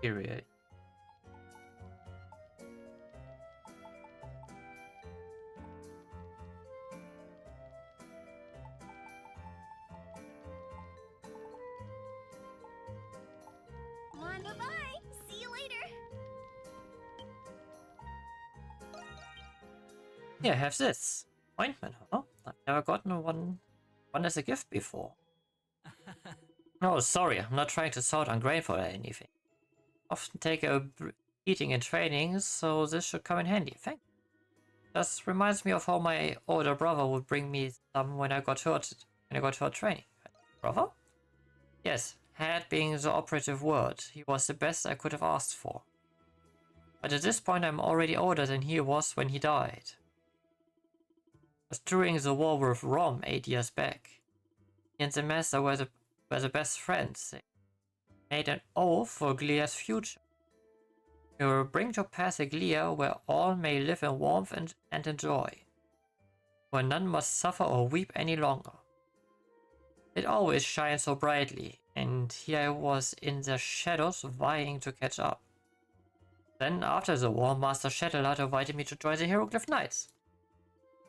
Period. Come on, bye-bye. See you later. Here, have this. Ointment, huh? I've never gotten one as a gift before. Oh, sorry, I'm not trying to sound ungrateful or anything. Often take a beating in training, so this should come in handy. Thanks. Just reminds me of how my older brother would bring me some when I got hurt training. Brother? Yes, had being the operative word. He was the best I could have asked for. But at this point I'm already older than he was when he died. It was during the war with Rom 8 years back. He and the master were the best friends. They made an oath for Glia's future. You will bring to pass a Glia where all may live in warmth and enjoy, where none must suffer or weep any longer. It always shines so brightly, and here I was in the shadows vying to catch up. Then, after the war, Master Shedule invited me to join the Hieroglyph Knights.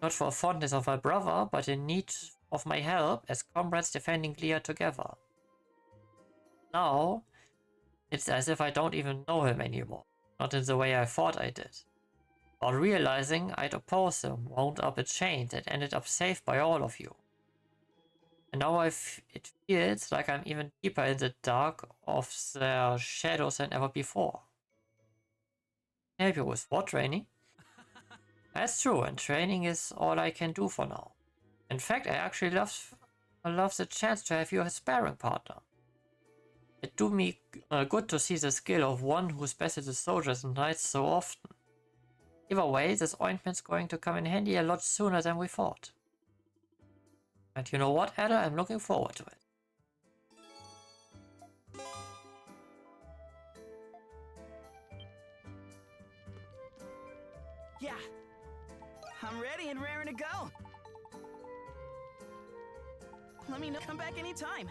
Not for fondness of my brother, but in need of my help as comrades defending Glia together. Now, it's as if I don't even know him anymore. Not in the way I thought I did. But realizing I'd opposed him, wound up a chain that ended up saved by all of you. And now it feels like I'm even deeper in the dark of their shadows than ever before. Help you with what, training? That's true, and training is all I can do for now. In fact, I actually love the chance to have you as sparring partner. It do me good to see the skill of one who's bested the soldiers and knights so often. Either way, this ointment's going to come in handy a lot sooner than we thought. And you know what, Ada? I'm looking forward to it. Yeah. I'm ready and raring to go. Let me know. Come back anytime.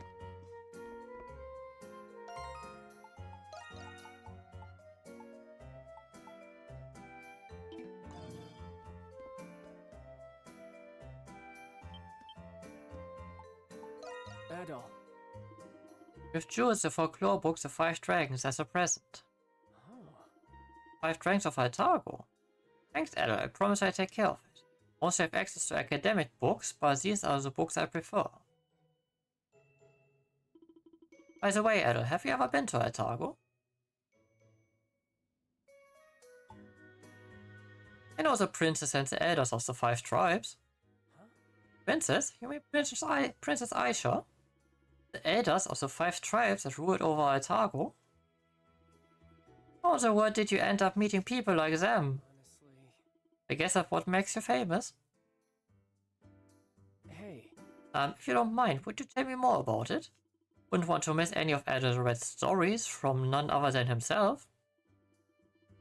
Adol. With Jules the folklore book, The 5 Dragons, as a present. Oh. 5 Dragons of Altargo. Thanks, Ada. I promise I take care of it. Mostly have access to academic books, but these are the books I prefer. By the way, Ada, have you ever been to Altargo? I know the princess and the elders of the 5 tribes. Huh? Princess? You mean Princess Aisha? The elders of the 5 tribes that ruled over Altargo? How in the world did you end up meeting people like them? Honestly. I guess that's what makes you famous. Hey. If you don't mind, would you tell me more about it? Wouldn't want to miss any of Elder Red's stories from none other than himself.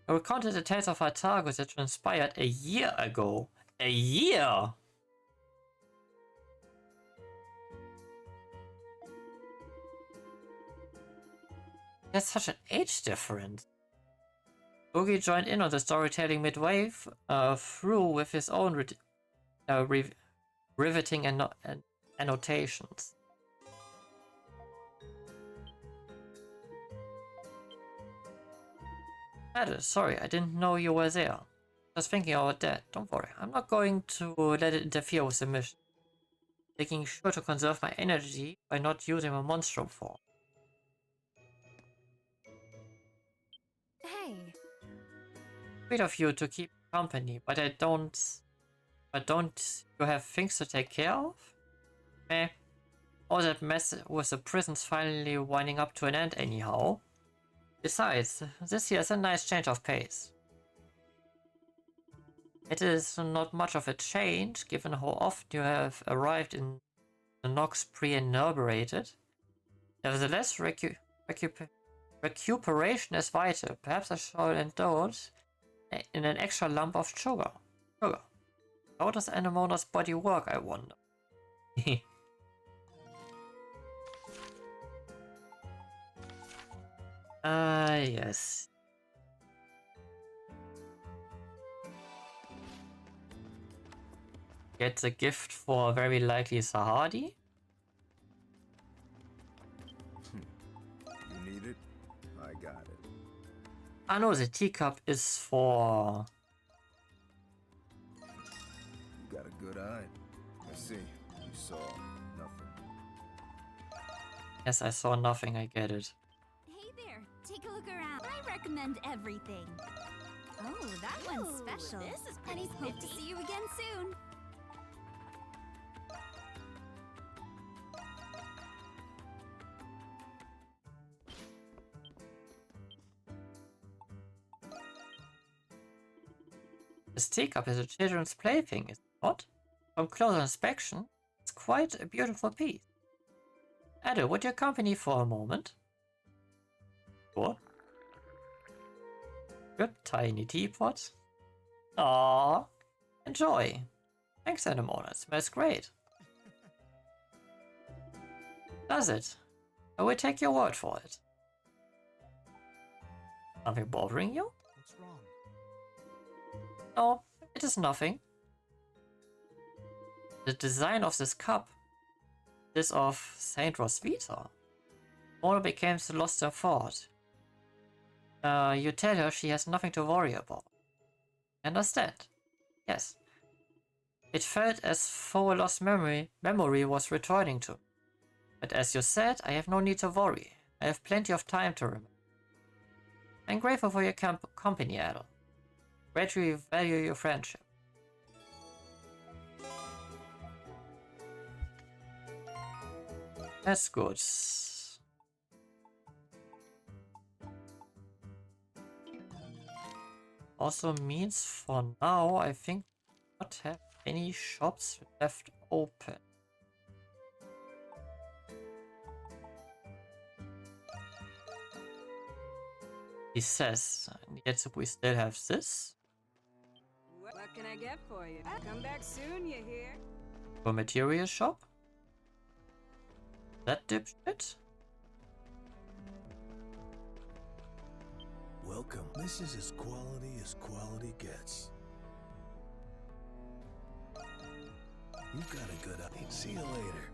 I recounted the tales of Altargo that transpired a year ago. A year! There's such an age difference. Boogie joined in on the storytelling midway through with his own riveting annotations. Ada, sorry, I didn't know you were there. Just thinking about that. Don't worry, I'm not going to let it interfere with the mission. Making sure to conserve my energy by not using my monstrum form. Hey. Sweet of you to keep company, but don't you have things to take care of? Eh. All that mess with the prisons finally winding up to an end anyhow. Besides, this year is a nice change of pace. It is not much of a change, given how often you have arrived in the Nox pre-inaugurated. Nevertheless, recuperation is vital. Perhaps I shall indulge in an extra lump of sugar. How does Anemona's body work, I wonder? Yes. Get the gift for very likely Sahadi. You need it? I got it. I know the teacup is for... You got a good eye. I see. You saw nothing. Yes, I saw nothing, I get it. Hey there, take a look around. I recommend everything. Oh, that one's special. This is pretty Hope to see you again soon. This teacup is a children's plaything, is it not? From closer inspection, it's quite a beautiful piece. Ada, would you accompany for a moment? Sure. Good tiny teapot. Aww. Enjoy. Thanks, Anemona. It smells great. Does it? I will take your word for it. Something bothering you? What's wrong? No, it is nothing. The design of this cup is of Saint Roswitha. Mona became lost in thought. You tell her she has nothing to worry about. Understand? Yes. It felt as though a lost memory was returning to me. But as you said, I have no need to worry. I have plenty of time to remember. I'm grateful for your company, Adel. Greatly value your friendship. That's good. Also means for now, I think we not have any shops left open. He says, yet we still have this. What can I get for you? Come back soon, you hear? For material shop? That dipshit? Welcome. This is as quality gets. You've got a good eye. See you later.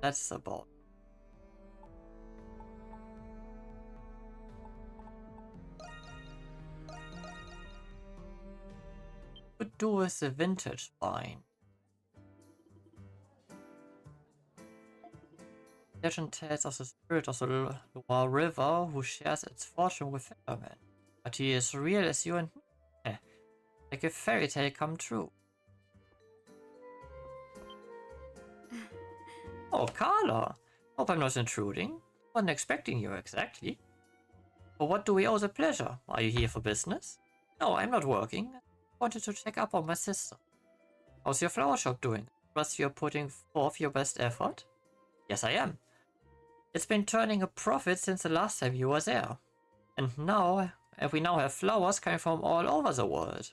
That's about. Could do with the vintage wine. Legend tells of the spirit of the Loire River who shares its fortune with fishermen. But he is real as you and me. Like a fairy tale come true. Oh, Carla! Hope I'm not intruding. Wasn't expecting you exactly. But what do we owe the pleasure? Are you here for business? No, I'm not working. Wanted to check up on my sister. How's your flower shop doing? Trust you're putting forth your best effort? Yes, I am. It's been turning a profit since the last time you were there. And we now have flowers coming from all over the world.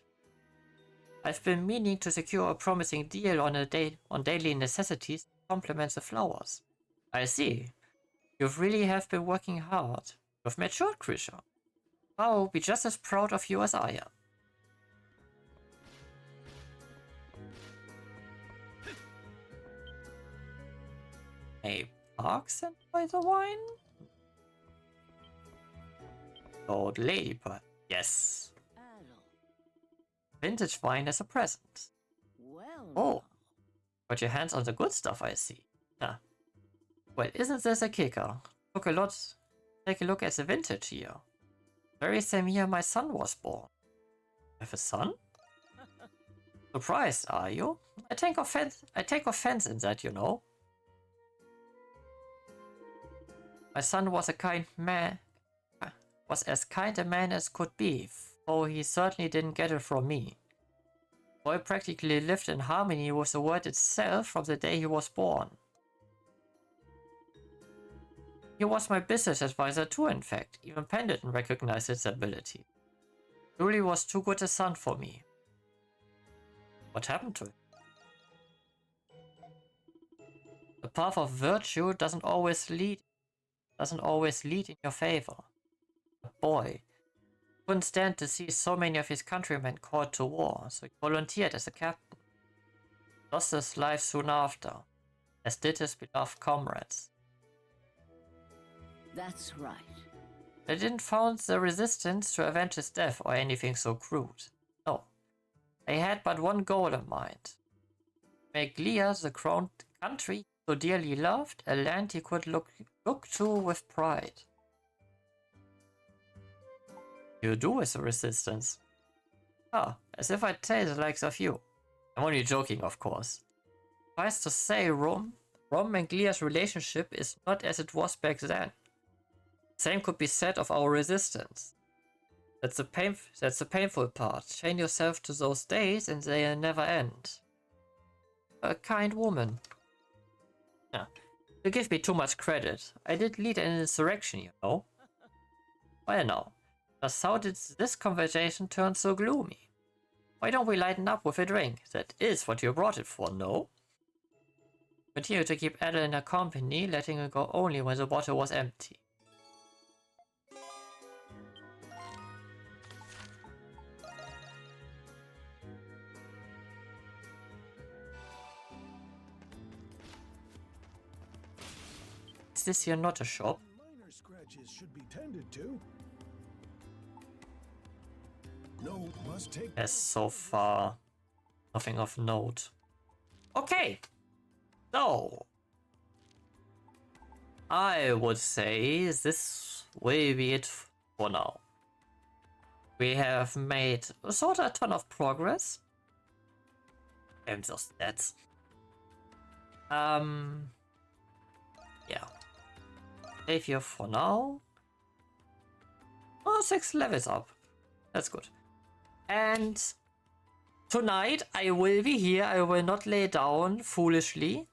I've been meaning to secure a promising deal on daily necessities to complement the flowers. I see. You really have been working hard. You've matured, Krisha. I'll be just as proud of you as I am. A accent by the wine? Old lady, but yes. Vintage wine as a present. Well. Oh, Got your hands on the good stuff, I see. Huh. Well, isn't this a kicker? Take a look at the vintage here. Very same year my son was born. You have a son? Surprised, are you? I take offense in that, you know. My son was as kind a man as could be, though he certainly didn't get it from me. Boy practically lived in harmony with the world itself from the day he was born. He was my business advisor too, in fact. Even Pendleton recognized his ability. Julie was too good a son for me. What happened to him? The path of virtue doesn't always lead in your favor. But boy, couldn't stand to see so many of his countrymen called to war, so he volunteered as a captain. Lost his life soon after, as did his beloved comrades. That's right. They didn't found the resistance to avenge his death or anything so crude. No. They had but one goal in mind. Make Leah the crowned country so dearly loved, a land he could look to with pride. You do with the resistance. Ah, as if I'd tell the likes of you. I'm only joking, of course. Suffice to say, Rom and Leah's relationship is not as it was back then. Same could be said of our resistance. That's the painful part. Chain yourself to those days and they'll never end. A kind woman. Yeah. You give me too much credit. I did lead an insurrection, you know. Well now, just how did this conversation turn so gloomy? Why don't we lighten up with a drink? That is what you brought it for, no? Continue to keep Adele in her company, letting her go only when the bottle was empty. Is this here not a shop? Minor scratches should be tended to. No, must take. Yes, so far, nothing of note. Okay, so I would say this will be it for now. We have made sort of a ton of progress. And those stats. Yeah. Save here for now. Oh, 6 levels up. That's good. And tonight I will be here. I will not lay down foolishly.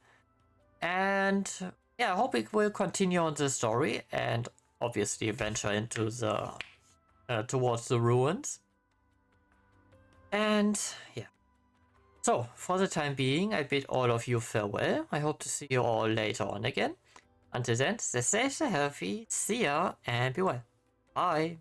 And yeah, I hope it will continue on the story and obviously venture into the towards the ruins. And yeah. So for the time being, I bid all of you farewell. I hope to see you all later on again. Until then, stay safe, stay healthy, see ya, and be well. Bye.